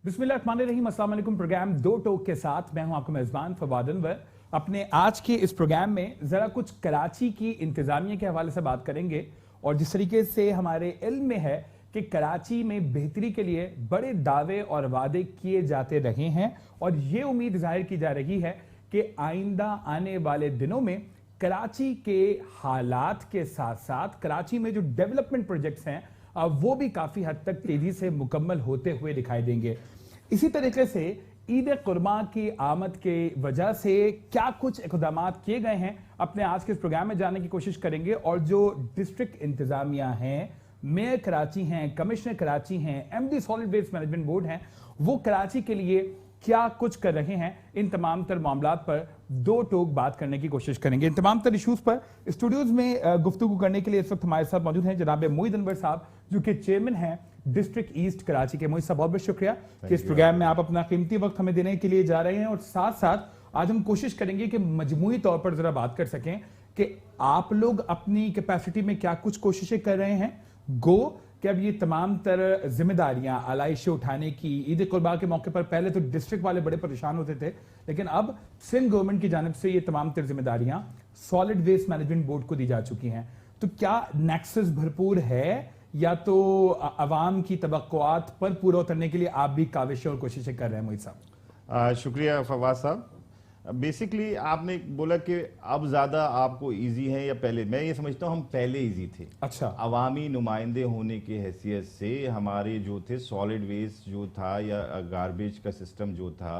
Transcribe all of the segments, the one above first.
बिस्मिल्लाहिर्रहमानिर्रहीम, अस्सलाम वालेकुम। प्रोग्राम दो टोक के साथ मैं हूं आपका मेजबान फवाद अनवर। अपने आज के इस प्रोग्राम में जरा कुछ कराची की इंतजामिया के हवाले से बात करेंगे और जिस तरीके से हमारे इल्म में है कि कराची में बेहतरी के लिए बड़े दावे और वादे किए जाते रहे हैं और ये उम्मीद जाहिर की जा रही है कि आइंदा आने वाले दिनों में कराची के हालात के साथ साथ कराची में जो डेवलपमेंट प्रोजेक्ट्स हैं वो भी काफी हद तक तेजी से मुकम्मल होते हुए दिखाई देंगे। इसी तरीके से ईद कुर्बान की आमद के वजह से क्या कुछ इक़दाम किए गए हैं अपने आज के इस प्रोग्राम में जानने की कोशिश करेंगे। और जो डिस्ट्रिक्ट इंतजामिया हैं, मेयर कराची हैं, कमिश्नर कराची हैं, MD solid waste management board हैं, वो कराची के लिए क्या कुछ कर रहे हैं, इन तमाम तर मामलात पर दो टोक बात करने की कोशिश करेंगे। इन तमाम तर इशूज पर स्टूडियोज में गुफ्तगू करने के लिए इस वक्त हमारे साथ मौजूद हैं जनाब मोईद अनवर साहब, जो कि चेयरमैन हैं डिस्ट्रिक्ट ईस्ट कराची के। मोईद साहब, बहुत बहुत शुक्रिया कि इस प्रोग्राम में आप अपना कीमती वक्त हमें देने के लिए जा रहे हैं। और साथ साथ आज हम कोशिश करेंगे कि मजमूई तौर पर जरा बात कर सकें कि आप लोग अपनी कैपेसिटी में क्या कुछ कोशिशें कर रहे हैं गो कि अब ये तमाम तर जिम्मेदारियां आलाइशें उठाने की ईद कुर्बान के मौके पर पहले तो डिस्ट्रिक्ट वाले बड़े परेशान होते थे, लेकिन अब सिंध गवर्नमेंट की जानिब से ये तमाम तर जिम्मेदारियां सॉलिड वेस्ट मैनेजमेंट बोर्ड को दी जा चुकी हैं। तो क्या नेक्सस भरपूर है या तो अवाम की तवक्कुआत पर पूरा उतरने के लिए आप भी काविशें और कोशिशें कर रहे हैं? मोईद साहब, शुक्रिया फवाद साहब। बेसिकली आपने बोला कि अब ज्यादा आपको इजी है या पहले, मैं ये समझता हूँ हम पहले इजी थे। अच्छा, अवामी नुमाइंदे होने की हैसियत से हमारे जो थे सॉलिड वेस्ट जो था या गार्बेज का सिस्टम जो था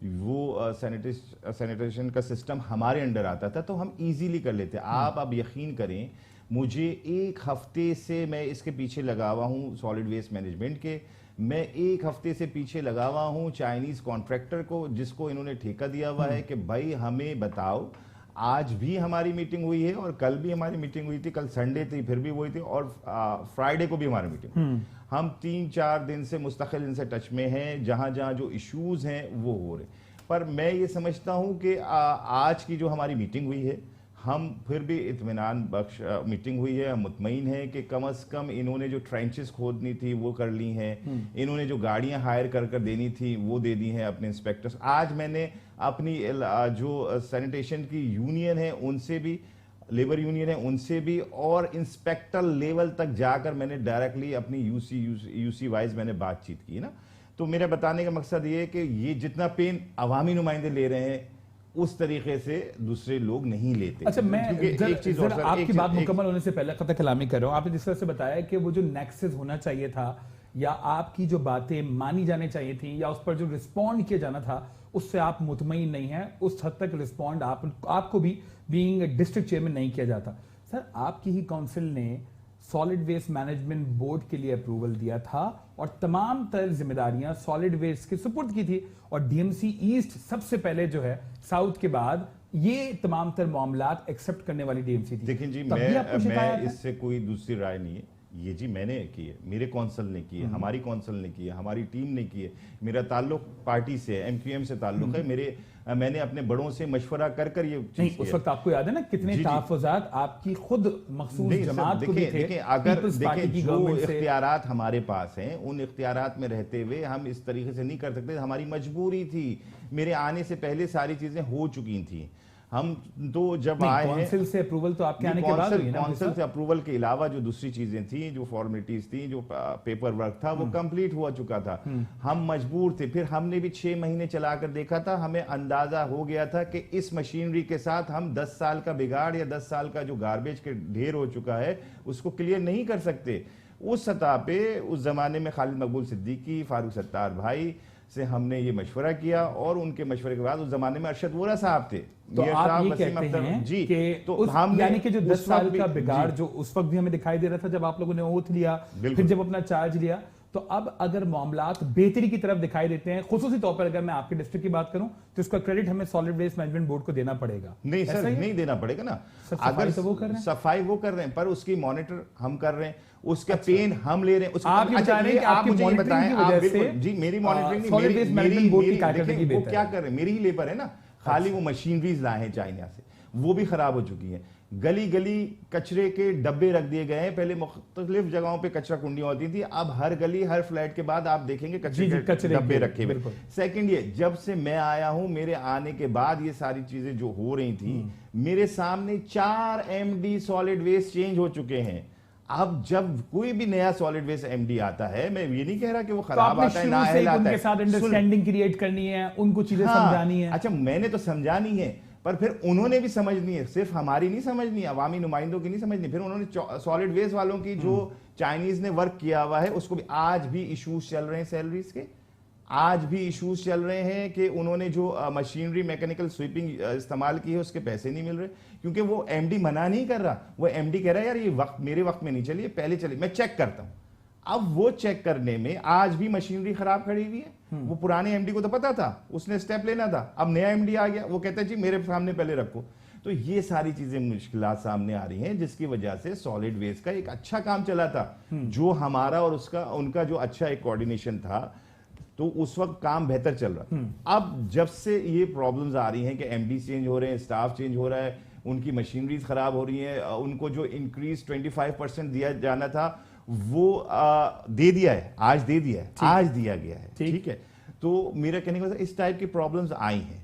वो सैनिटेशन का सिस्टम हमारे अंडर आता था तो हम इजीली कर लेते। आप अब यकीन करें, मुझे एक हफ्ते से मैं इसके पीछे लगा हुआ हूँ सॉलिड वेस्ट मैनेजमेंट के। मैं एक हफ्ते से पीछे लगा हुआ हूँ चाइनीज कॉन्ट्रैक्टर को, जिसको इन्होंने ठेका दिया हुआ है कि भाई हमें बताओ। आज भी हमारी मीटिंग हुई है और कल भी हमारी मीटिंग हुई थी, कल संडे थी फिर भी वही थी, और फ्राइडे को भी हमारी मीटिंग। हम 3-4 दिन से मुस्तकिल इनसे टच में हैं, जहां जहां जो इश्यूज हैं वो हो रहे। पर मैं ये समझता हूं कि आज की जो हमारी मीटिंग हुई है, हम फिर भी इत्मीनान बख्श मीटिंग हुई है। हम मुतमईन हैं कि कम अज़ कम इन्होंने जो ट्रेंचेस खोदनी थी वो कर ली हैं, इन्होंने जो गाड़ियां हायर कर देनी थी वो दे दी हैं अपने इंस्पेक्टर्स। आज मैंने अपनी जो सैनिटेशन की यूनियन है उनसे भी, लेबर यूनियन है उनसे भी, और इंस्पेक्टर लेवल तक जाकर मैंने डायरेक्टली अपनी यूसी वाइज मैंने बातचीत की ना। तो मेरा बताने का मकसद ये है कि ये जितना पेन अवामी नुमाइंदे ले रहे हैं उस तरीके से दूसरे लोग नहीं लेते। अच्छा, मैं एक चीज और आपकी बात मुकम्मल होने से पहले कतई कलामी कर रहा हूं। आपने जिस तरह से बताया कि वो जो नेक्सस होना चाहिए था या आपकी जो बातें मानी जानी चाहिए थी या उस पर जो रिस्पॉन्ड किया जाना था उससे आप मुतमईन नहीं है, उस हद तक रिस्पॉन्ड आपको भी बीइंग डिस्ट्रिक्ट चेयरमैन नहीं किया जाता। सर, आपकी ही काउंसिल ने सॉलिड वेस्ट मैनेजमेंट बोर्ड के लिए अप्रूवल दिया था और तमाम तर जिम्मेदारियां सॉलिड वेस्ट के सुपुर्द की थी और डीएमसी ईस्ट सबसे पहले जो है साउथ के बाद ये तमाम तर मामलात एक्सेप्ट करने वाली डीएमसी थी। देखिए जी, मैं इससे कोई दूसरी राय नहीं है। ये जी मैंने की है, मेरे कौंसल ने की है, हमारी कौंसल ने की है, हमारी टीम ने की है। मेरा ताल्लुक पार्टी से है, एमक्यूएम से ताल्लुक है। मैंने अपने बड़ों से मशवरा कर ये नहीं, उस वक्त आपको याद है ना कितने तहफ़्फ़ुज़ात आपकी खुद मखसूस जमात को भी थे। अगर देखें जो इख्तियारात हमारे पास हैं उन इख्तियारात में रहते हुए हम इस तरीके से नहीं कर सकते। हमारी मजबूरी थी, मेरे आने से पहले सारी चीजें हो चुकी थी। हम तो जब आए हैं काउंसिल से अप्रूवल तो आपके आने के बाद हुई ना। काउंसिल से अप्रूवल के अलावा जो दूसरी चीजें थी, जो फॉर्मेलिटीज थी, जो पेपर वर्क था वो कंप्लीट हुआ चुका था। हम मजबूर थे। फिर हमने भी 6 महीने चलाकर देखा था, हमें अंदाजा हो गया था कि इस मशीनरी के साथ हम 10 साल का बिगाड़ या 10 साल का जो गार्बेज के ढेर हो चुका है उसको क्लियर नहीं कर सकते। उस सतह पे उस जमाने में खालिद मकबूल सिद्दीकी, फारूक सत्तार भाई से हमने ये मशवरा किया और उनके मशवरे के बाद उस जमाने में अरशद वोरा साहब थे। तो आप ये कहते हैं जी कि तो हम यानी कि जो 10 साल का बिगाड़ जो उस वक्त भी हमें दिखाई दे रहा था जब आप लोगों ने ओथ लिया, फिर जब अपना चार्ज लिया, तो अब अगर मामलात बेहतरी की तरफ दिखाई देते हैं, खुसूसी तौर पर अगर मैं आपके डिस्ट्रिक्ट की बात करूं तो इसका क्रेडिट हमें सॉलिड वेस्ट मैनेजमेंट बोर्ड को देना पड़ेगा। नहीं सर, नहीं देना पड़ेगा ना। अगर वो कर रहे हैं, सफाई वो कर रहे हैं, पर उसकी मॉनिटर हम कर रहे हैं, उसका पेन हम ले रहे हैं। आप मुझे बताएं, आप जी मेरी मॉनिटरिंग वो क्या कर रहे हैं, मेरी ही लेबर है ना। खाली वो मशीनरीज लाए हैं चाइना से, वो भी खराब हो चुकी है। गली गली कचरे के डब्बे रख दिए गए हैं। पहले मुख्तलिफ जगहों पे कचरा कुंडियां होती थी, अब हर गली हर फ्लैट के बाद आप देखेंगे कचरे के डब्बे रखे हुए। सेकंड, ये जब से मैं आया हूं, मेरे आने के बाद ये सारी चीजें जो हो रही थी, मेरे सामने 4 MD सॉलिड वेस्ट चेंज हो चुके हैं। अब जब कोई भी नया सॉलिड वेस्ट MD आता है, मैं ये नहीं कह रहा कि वो खराब आता है, ना है, उनके साथ अंडरस्टैंडिंग क्रिएट करनी है, उनको चीजें समझानी है। अच्छा, मैंने तो समझानी है, पर फिर उन्होंने भी समझनी है, सिर्फ हमारी नहीं समझनी, अवामी नुमाइंदों की नहीं समझनी। फिर उन्होंने सॉलिड वेस्ट वालों की जो चाइनीज ने वर्क किया हुआ है, उसको भी आज भी इश्यूज चल रहे हैं सैलरीज के, आज भी इश्यूज चल रहे हैं कि उन्होंने जो मशीनरी मैकेनिकल स्वीपिंग इस्तेमाल की है उसके पैसे नहीं मिल रहे, क्योंकि वो MD मना नहीं कर रहा, वो MD कह रहा है यार ये वक्त मेरे वक्त में नहीं चलिए, पहले चलिए, मैं चेक करता हूं। अब वो चेक करने में आज भी मशीनरी खराब खड़ी हुई है। वो पुराने MD को तो पता था, उसने स्टेप लेना था, अब नया MD आ गया, वो कहता है जी मेरे सामने पहले रखो। तो ये सारी चीजें मुश्किलात सामने आ रही हैं, जिसकी वजह से सॉलिड वेस्ट का एक अच्छा काम चला था, जो हमारा और उनका जो अच्छा एक कोऑर्डिनेशन था, तो उस वक्त काम बेहतर चल रहा। अब जब से ये प्रॉब्लम्स आ रही हैं कि MD चेंज हो रहे हैं, स्टाफ चेंज हो रहा है, उनकी मशीनरीज खराब हो रही है, उनको जो इंक्रीज 25% दिया जाना था वो दे दिया है, आज दे दिया है, आज दिया गया है, ठीक है। तो मेरा कहने का मतलब इस टाइप की प्रॉब्लम्स आई हैं,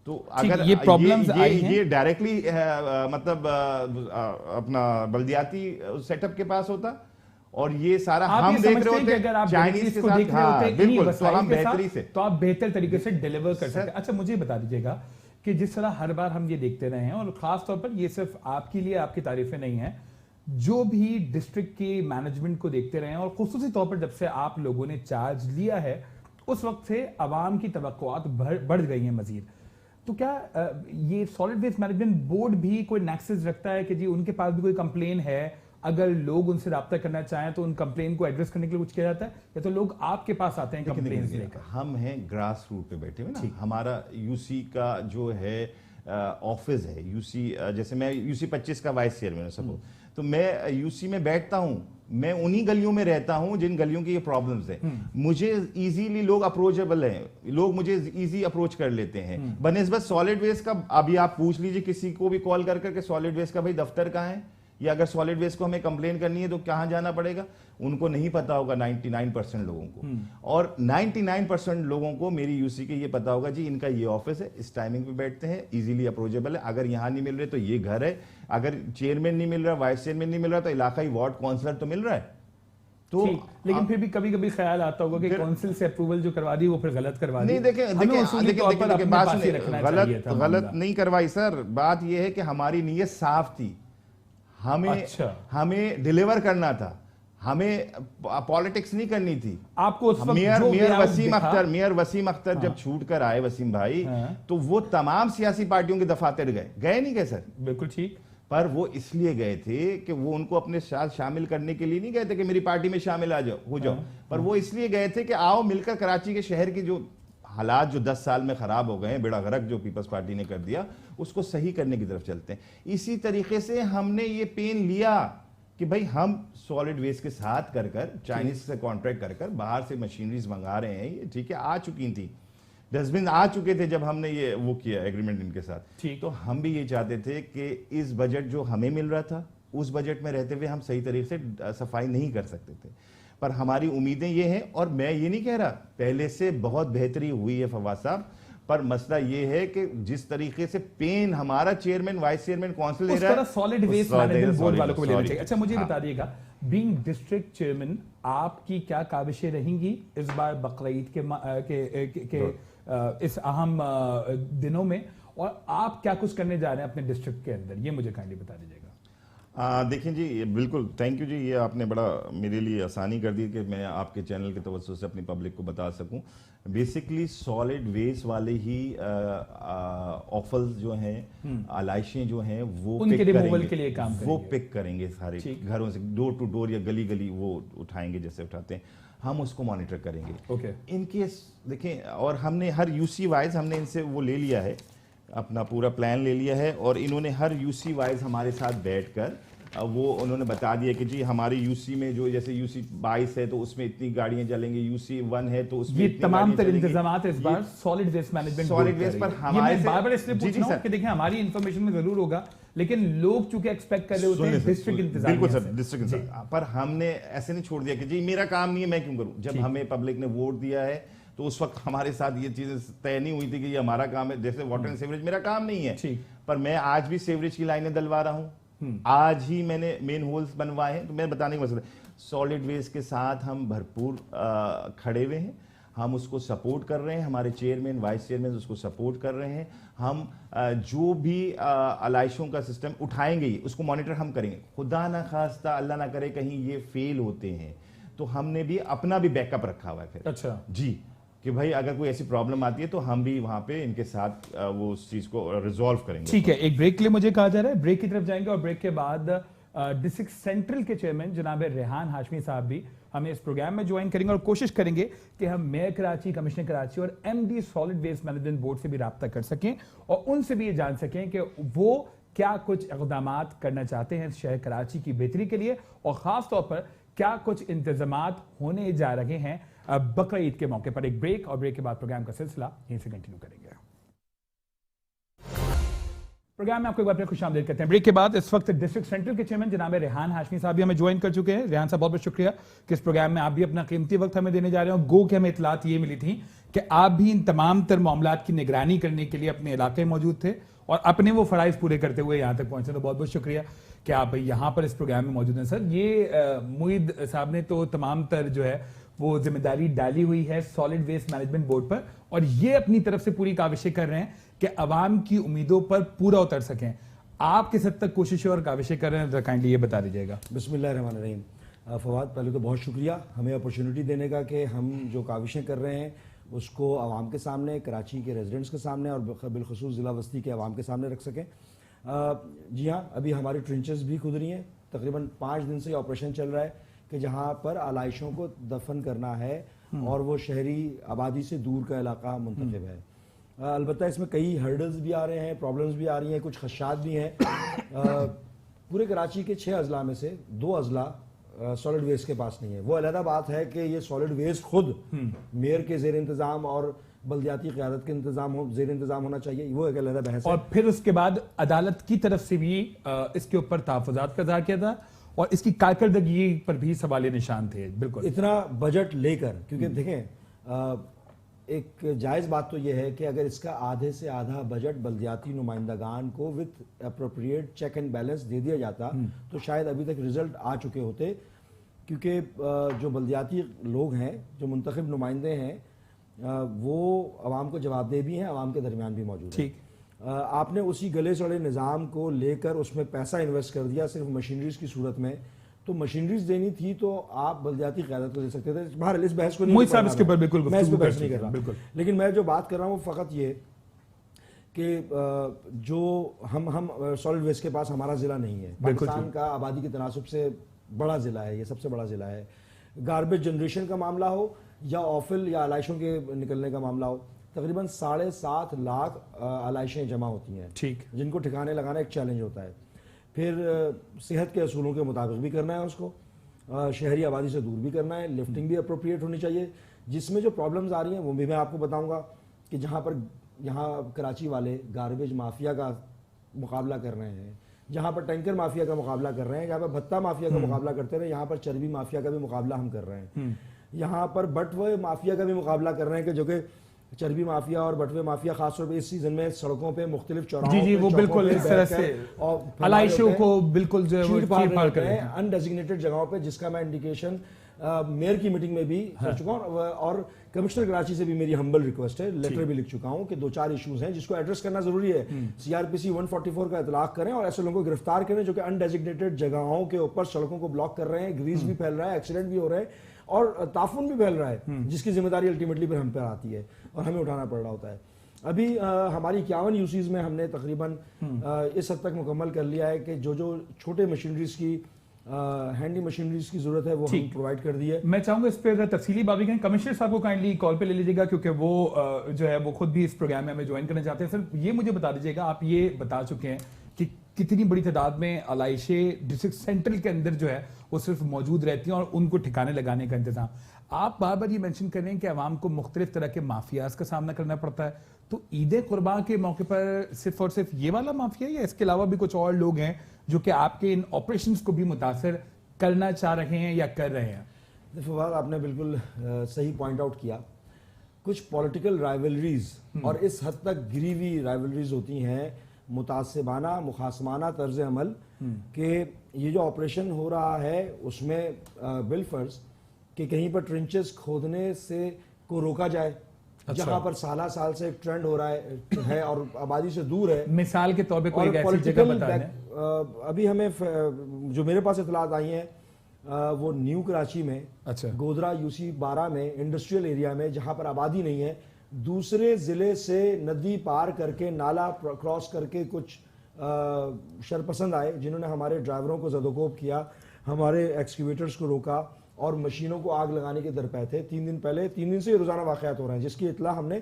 तो अगर ये प्रॉब्लम्स आई हैं, ये डायरेक्टली मतलब अपना बल्दियाती सेटअप के पास होता और ये सारा हम देख रहे होते, अगर आप चाइनीज के को साथ, देख रहे होते बिल्कुल, तो हम बेहतरी से, तो आप बेहतर तरीके से डिलीवर कर सकते। अच्छा, मुझे बता दीजिएगा कि जिस तरह हर बार हम ये देखते रहे हैं, और खास तौर पर ये सिर्फ आपके लिए आपकी तारीफें नहीं है, जो भी डिस्ट्रिक्ट की मैनेजमेंट को देखते रहे हैं, और खुसूसी तौर पर जब से आप लोगों ने चार्ज लिया है उस वक्त से अवाम की तवक्कुआत बढ़ गई हैं मजीद। तो क्या ये सॉलिड वेस्ट मैनेजमेंट बोर्ड भी कोई नेक्सस रखता है कि जी उनके पास भी कोई कंप्लेन है, अगर लोग उनसे राब्ता करना चाहें तो उन कंप्लेन को एड्रेस करने के लिए कुछ किया जाता है, या तो लोग आपके पास आते हैं कंप्लेन लेकर? हम हैं ग्रास रूट पे बैठे हुए ना, हमारा UC का जो है ऑफिस है, UC, जैसे मैं UC 25 का वाइस चेयरमैन हूं सपोज, तो मैं UC में बैठता हूं, मैं उन्हीं गलियों में रहता हूं जिन गलियों की ये प्रॉब्लम्स हैं। मुझे इजीली लोग अप्रोचेबल हैं, लोग मुझे इजी अप्रोच कर लेते हैं बनिस्बत सॉलिड वेस्ट का। अभी आप पूछ लीजिए किसी को भी कॉल कर करके सॉलिड वेस्ट का भाई दफ्तर कहाँ है, या अगर सॉलिड वेस्ट को हमें कंप्लेन करनी है तो कहां जाना पड़ेगा, उनको नहीं पता होगा 99% लोगों को। और 99% लोगों को मेरी UC के ये पता होगा जी इनका ये ऑफिस है, इस टाइमिंग पे बैठते हैं, इजीली अप्रोचेबल है, अगर यहां नहीं मिल रहे तो ये घर है, अगर चेयरमैन नहीं मिल रहा, वाइस चेयरमैन नहीं मिल रहा तो इलाकाई वार्ड काउंसलर तो मिल रहा है। तो लेकिन फिर भी कभी कभी ख्याल आता होगा कि काउंसिल से अप्रूवल जो करवा दी वो फिर गलत करवा दी। नहीं, देखिए गलत नहीं करवाई सर, बात यह है कि हमारी नीयत साफ थी, हमें डिलीवर करना था, हमें पॉलिटिक्स नहीं करनी थी। आपको मियार वसीम अख्तर जब छूट कर आए वसीम भाई, तो वो तमाम सियासी पार्टियों के दफातर गए नहीं गए सर? बिल्कुल ठीक। पर वो इसलिए गए थे कि वो उनको अपने साथ शामिल करने के लिए नहीं गए थे कि मेरी पार्टी में शामिल हो जाओ, पर वो इसलिए गए थे कि आओ मिलकर कराची के शहर की जो हालात जो 10 साल में खराब हो गए, बेड़ा गर्क जो पीपल्स पार्टी ने कर दिया, उसको सही करने की तरफ चलते हैं। इसी तरीके से हमने ये पेन लिया कि भाई हम सॉलिड वेस्ट के साथ कर चाइनीज से कॉन्ट्रैक्ट कर बाहर से मशीनरीज मंगा रहे हैं, ये ठीक है, आ चुकी थी, डस्टबिन आ चुके थे जब हमने ये वो किया एग्रीमेंट इनके साथ। तो हम भी ये चाहते थे कि इस बजट जो हमें मिल रहा था उस बजट में रहते हुए हम सही तरीके से सफाई नहीं कर सकते थे, पर हमारी उम्मीदें ये हैं, और मैं ये नहीं कह रहा पहले से बहुत बेहतरी हुई है फवाद साहब, पर मसला ये है कि जिस तरीके से पेन हमारा चेयरमैन वाइस चेयरमैन काउंसिल ले रहा है, सॉलिड वेस्ट मैनेजमेंट बोर्ड वालों को लेना चाहिए। अच्छा, मुझे बता दिएगा, बीइंग डिस्ट्रिक्ट चेयरमैन आपकी क्या काविशें रहेंगी इस बार बकरीद के इस अहम दिनों में, और आप क्या कुछ करने जा रहे हैं अपने डिस्ट्रिक्ट के अंदर, ये मुझे काइंडली बता दीजिएगा। देखिए जी, बिल्कुल थैंक यू जी, ये आपने बड़ा मेरे लिए आसानी कर दी कि मैं आपके चैनल के तवज्जो से अपनी पब्लिक को बता सकूं। बेसिकली सॉलिड वेस्ट वाले ही ऑफल्स जो हैं, आलाइशें जो हैं, वो उनके रिमूवल के लिए काम करेंगे, वो पिक करेंगे सारे घरों से, डोर टू डोर या गली गली वो उठाएंगे जैसे उठाते हैं, हम उसको मॉनिटर करेंगे। इनकेस देखें, और हमने हर UC वाइज हमने इनसे वो ले लिया है, अपना पूरा प्लान ले लिया है, और इन्होंने हर UC वाइज हमारे साथ बैठकर वो उन्होंने बता दिया कि जी हमारी यूसी में जो जैसे यूसी 22 है तो उसमें इतनी गाड़ियां चलेंगी, यूसी 1 है तो उसमें ये इतनी तमाम गाड़ियां तर चलेंगी। इंतजामात इस बार solid waste management solid waste पर हमारे मैं बार-बार इसलिए जी, पूछ जी, रहा हूं सर। कि देखिए हमारी इंफॉर्मेशन में जरूर होगा, लेकिन लोग चूंकि एक्सपेक्ट कर रहे होते हैं डिस्ट्रिक्ट इंतजाम। बिल्कुल सर, डिस्ट्रिक्ट इंतजाम पर हमने ऐसे नहीं छोड़ दिया कि जी मेरा काम नहीं है मैं क्यों करूं। जब हमें पब्लिक ने वोट दिया है तो उस वक्त हमारे साथ ये चीजें तय नहीं हुई थी कि ये हमारा काम है। जैसे वाटर एंड सीवरेज मेरा काम नहीं है, ठीक। पर मैं आज भी सीवरेज की लाइनें डलवा रहा हूं, आज ही मैंने मेन होल्स बनवाए हैं। तो मैं बताने का मतलब सॉलिड वेस्ट के साथ हम भरपूर खड़े हुए हैं, हम उसको सपोर्ट कर रहे हैं, हमारे चेयरमैन वाइस चेयरमैन उसको सपोर्ट कर रहे हैं। हम जो भी अलाइशों का सिस्टम उठाएंगे उसको मॉनिटर हम करेंगे। खुदा ना खास्ता अल्लाह ना करे कहीं ये फेल होते हैं तो हमने भी अपना भी बैकअप रखा हुआ है फिर। अच्छा जी, कि भाई अगर कोई ऐसी प्रॉब्लम आती है तो हम भी वहां पे इनके साथ वो उस चीज को रिजॉल्व करेंगे। ठीक है, एक ब्रेक के लिए मुझे कहा जा रहा है, ब्रेक की तरफ जाएंगे और ब्रेक के बाद डिस्ट्रिक्ट सेंट्रल के चेयरमैन जनाब रेहान हाशमी साहब भी हमें इस प्रोग्राम में ज्वाइन करेंगे और कोशिश करेंगे कि हम मेयर कराची, कमिश्नर कराची और MD solid waste management board से भी राब्ता कर सकें और उनसे भी ये जान सकें कि वो क्या कुछ इक़दामात करना चाहते हैं शहर कराची की बेहतरी के लिए और खास तौर पर क्या कुछ इंतजामात होने जा रहे हैं बकरा ईद के मौके पर। एक ब्रेक और ब्रेक के बाद प्रोग्राम का सिलसिला यहीं से कंटिन्यू करेंगे। प्रोग्राम में आपको एक बार फिर खुशामदीद करते हैं। ब्रेक के बाद इस वक्त डिस्ट्रिक्ट सेंट्रल के चेयरमैन जनाब रेहान हाशमी साहब भी हमें ज्वाइन कर चुके हैं। रेहान साहब बहुत बहुत शुक्रिया कि इस प्रोग्राम में आप भी अपना कीमती वक्त हमें देने जा रहे हैं। गो के हमें इतलात ये मिली थी कि आप भी इन तमाम तर मामलात की निगरानी करने के लिए अपने इलाके में मौजूद थे और अपने वो फराइज पूरे करते हुए यहाँ तक पहुंचे। तो बहुत बहुत शुक्रिया कि आप यहाँ पर इस प्रोग्राम में मौजूद हैं। सर, ये मुईद साहब ने तो तमाम तर जो है वो जिम्मेदारी डाली हुई है सॉलिड वेस्ट मैनेजमेंट बोर्ड पर और ये अपनी तरफ से पूरी काविशें कर रहे हैं कि अवाम की उम्मीदों पर पूरा उतर सकें। आप किस हद तक कोशिशें और काविशें कर रहे हैं, काइंडली ये बता दीजिएगा। बिस्मिल्लाहिर्रहमानिर्रहीम। फवाद, पहले तो बहुत शुक्रिया हमें अपॉर्चुनिटी देने का कि हम जो काविशें कर रहे हैं उसको आवाम के सामने, कराची के रेजिडेंट्स के सामने और बिलखुसूस ज़िला बस्ती के आवाम के सामने रख सकें। जी हाँ, अभी हमारी ट्रेंचेस भी खुद रही हैं। तकरीबन 5 दिन से ऑपरेशन चल रहा है कि जहाँ पर आलाइशों को दफन करना है और वो शहरी आबादी से दूर का इलाका मुंतखब है। अलबत्ता इसमें कई हर्डल्स भी आ रहे हैं, प्रॉब्लम्स भी आ रही हैं, कुछ खदशात भी हैं। पूरे कराची के 6 अजला में से 2 अजला सॉलिड वेस्ट के पास नहीं है। वो अलहदा बात है कि ये सॉलिड वेस्ट खुद मेयर के जेर इंतज़ाम और बल्दियाती क़यादत के जेर इंतज़ाम होना चाहिए, वो एक अलहदा बहस है। और फिर उसके बाद अदालत की तरफ से भी इसके ऊपर तहफ़्फ़ुज़ात का इज़हार किया था और इसकी कारकर्दगी पर भी सवाल निशान थे। बिल्कुल, इतना बजट लेकर, क्योंकि देखें एक जायज़ बात तो यह है कि अगर इसका आधे से आधा बजट बल्दियाती नुमाइंदगान को with appropriate check and balance दे दिया जाता तो शायद अभी तक रिजल्ट आ चुके होते। क्योंकि जो बल्दियाती लोग हैं, जो मुंतखब नुमाइंदे हैं, वो आवाम को जवाबदेह भी हैं, आवाम के दरमियान भी मौजूद ठीक। आपने उसी गले सड़े निज़ाम को लेकर उसमें पैसा इन्वेस्ट कर दिया सिर्फ मशीनरीज की सूरत में। तो मशीनरीज देनी थी तो आप बल्दियाती क़यादत को दे सकते थे। बहरहाल इस बहस को नहीं, साहब इसके ऊपर बिल्कुल मैं इस पर बहस नहीं कर रहा, बिल्कुल। लेकिन मैं जो बात कर रहा हूँ वो फ़कत ये कि जो हम सॉलिड वेस्ट के पास हमारा ज़िला नहीं है। पाकिस्तान का आबादी के तनासुब से बड़ा ज़िला है, ये सबसे बड़ा ज़िला है। गार्बेज जनरेशन का मामला हो या ऑफिल या आलाइशों के निकलने का मामला हो, तकरीबन 7.5 लाख आलाइशें जमा होती हैं, ठीक, जिनको ठिकाने लगाना एक चैलेंज होता है। फिर सेहत के असूलों के मुताबिक भी करना है उसको, शहरी आबादी से दूर भी करना है, लिफ्टिंग भी अप्रोप्रिएट होनी चाहिए। जिसमें जो प्रॉब्लम्स आ रही हैं वो भी मैं आपको बताऊंगा कि जहाँ पर यहाँ कराची वाले गार्बेज माफिया का मुकाबला कर रहे हैं, जहाँ पर टैंकर माफिया का मुकाबला कर रहे हैं, जहाँ पर भत्ता माफिया का मुकाबला करते रहे, यहाँ पर चर्बी माफिया का भी मुकाबला हम कर रहे हैं। यहाँ पर बटवे माफिया का भी मुकाबला कर रहे हैं कि जो कि चर्बी माफिया और बटवे माफिया खासतौर पे इस सीजन में सड़कों पे मुख्तलिफ चौराहों जी वो बिल्कुल इस तरह से अलाइशों को बिल्कुल जो है वो चीर फाड़ कर रहे हैं अनडेजिग्नेटेड जगहों पे, जिसका मैं इंडिकेशन मेयर की मीटिंग में भी कर चुका हूँ और कमिश्नर कराची से भी मेरी हम्बल रिक्वेस्ट है, लेटर भी लिख चुका हूँ कि 2-4 इश्यूज हैं जिसको एड्रेस करना जरूरी है। सीआरपीसी 144 का इतलाक करें और ऐसे लोगों को गिरफ्तार करें जो कि अनडेजिग्नेटेड जगहों के ऊपर सड़कों को ब्लॉक कर रहे हैं, ग्रीस भी फैल रहा है, एक्सीडेंट भी हो रहे हैं और ताफुन भी फैल रहा है, जिसकी जिम्मेदारी अल्टीमेटली फिर हम पे आती है और हमें उठाना पड़ रहा होता है। अभी हमारी 51 यूसीज में हमने तकरीबन इस हद तक मुकम्मल कर लिया है कि जो छोटे मशीनरीज की हैंडी मशीनरीज की जरूरत है वो हम प्रोवाइड कर दी है। मैं चाहूंगा इस पे तफसीली बात करें, कमिश्नर साहब को काइंडली कॉल पे ले लीजिएगा क्योंकि वो जो है वो खुद भी इस प्रोग्राम में हमें ज्वाइन करना चाहते हैं। सर, ये मुझे बता दीजिएगा, आप ये बता चुके हैं कि कितनी बड़ी तादाद में आलाइशें डिस्ट्रिक्ट सेंट्रल के अंदर जो है वो सिर्फ मौजूद रहती हैं और उनको ठिकाने लगाने का इंतजाम। आप बार बार ये मेंशन कर रहे हैं कि अवाम को मुख्तलिफ तरह के माफियाज का सामना करना पड़ता है, तो ईद कुर्बान के मौके पर सिर्फ और सिर्फ ये वाला माफिया या इसके अलावा भी कुछ और लोग हैं जो कि आपके इन ऑपरेशंस को भी मुतासर करना चाह रहे हैं या कर रहे हैं? फवाद, आपने बिल्कुल सही पॉइंट आउट किया। कुछ पॉलिटिकल राइवलरीज और इस हद तक गिरी हुई राइवलरीज होती हैं, मुतासिबाना मुखासमाना तर्ज अमल कि ये जो ऑपरेशन हो रहा है उसमें बिलफर्ज कि कहीं पर ट्रेंचेस खोदने से को रोका जाए। अच्छा। जहां पर साल से एक ट्रेंड हो रहा है और आबादी से दूर है। मिसाल के तौर पे कोई और ऐसी जगह पॉलिटिकल बताएं। अभी हमें जो मेरे पास इतलात आई हैं वो न्यू कराची में, अच्छा, गोदरा यूसी 12 में, इंडस्ट्रियल एरिया में जहां पर आबादी नहीं है, दूसरे जिले से नदी पार करके नाला क्रॉस करके कुछ शरपसंद आए जिन्होंने हमारे ड्राइवरों को ज़दोकोब किया, हमारे एक्सकेवेटर्स को रोका और मशीनों को आग लगाने के दरपे थे। 3 दिन से ये रोजाना वाकयात हो रहे हैं, जिसकी इतला हमने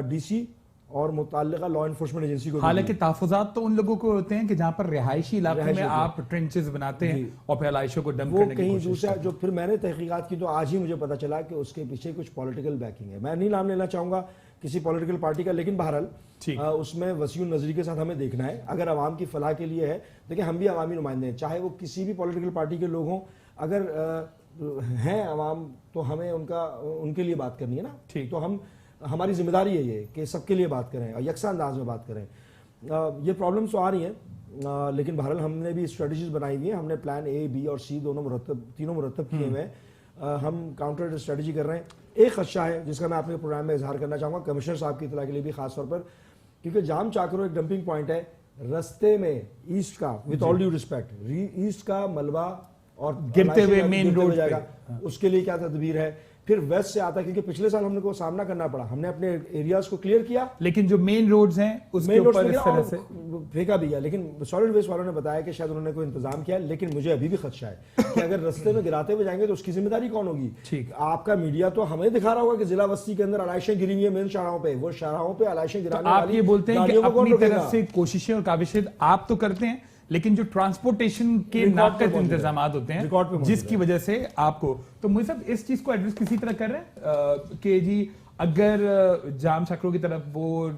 डीसी और मुताल्लिका लॉ एनफोर्समेंट एजेंसी को। हालांकि तहफ़्फ़ुज़ात तो उन लोगों को होते हैं कि जहां पर रिहायशी इलाके में आप ट्रेंचेस बनाते हैं और फिर आलाइशों को डंप करने की कहीं कोशिश दूसरा करते हैं। जो फिर मैंने तहकीकात की तो आज ही मुझे पता चला कि उसके पीछे कुछ पॉलिटिकल बैकिंग है। मैं नहीं नाम लेना चाहूंगा किसी पॉलिटिकल पार्टी का, लेकिन बहरहाल उसमें वसीउन नजरी के साथ हमें देखना है। अगर आवाम की फलाह के लिए है, देखिए हम भी अवामी नुमाइंदे हैं, चाहे वो किसी भी पॉलिटिकल पार्टी के लोग हों, अगर हैं अवाम तो हमें उनके लिए बात करनी है ना। तो हमारी जिम्मेदारी है ये कि सबके लिए बात करें और यकसा अंदाज में बात करें। ये प्रॉब्लम्स तो आ रही हैं, लेकिन बहरहाल हमने भी स्ट्रेटजीज बनाई हुई है। हमने प्लान ए, बी और सी तीनों मुरतब किए हुए हैं। हम काउंटर स्ट्रेटजी कर रहे हैं। एक खदशा है जिसका मैं आपके प्रोग्राम में इजहार करना चाहूँगा, कमिश्नर साहब की इतला के लिए भी खास तौर पर, क्योंकि जाम चाकरो एक डंपिंग पॉइंट है रस्ते में ईस्ट का, with all due respect, east का मलबा और गिरते हुए मेन रोड जाएगा, उसके लिए क्या तदबीर है। फिर वेस्ट से आता है, क्योंकि पिछले साल हमने को सामना करना पड़ा, हमने अपने एरियाज को क्लियर किया, लेकिन जो मेन रोड्स हैं उसके ऊपर इस तरह से फेंका भी गया। लेकिन सॉलिड वेस्ट वालों ने बताया कि शायद उन्होंने कोई इंतजाम किया, लेकिन मुझे अभी भी खदशा है कि अगर रास्ते में गिराते हुए जाएंगे तो उसकी जिम्मेदारी कौन होगी। ठीक, आपका मीडिया तो हमें दिखा रहा होगा कि जिला बस्ती के अंदर आलाइशें गिरी हुई है मेन शाहराहों पे, वो शाहराहों पे आलाइशें गिराने आप ये बोलते हैं कि अपनी तरफ से कोशिशें और काविशें आप तो करते हैं, लेकिन जो ट्रांसपोर्टेशन के नाकद इंतजाम होते हैं जिसकी वजह से आपको, तो मुझे सब इस चीज को एड्रेस किसी तरह कर रहे हैं कि जी अगर जाम चक्रों की तरफ वो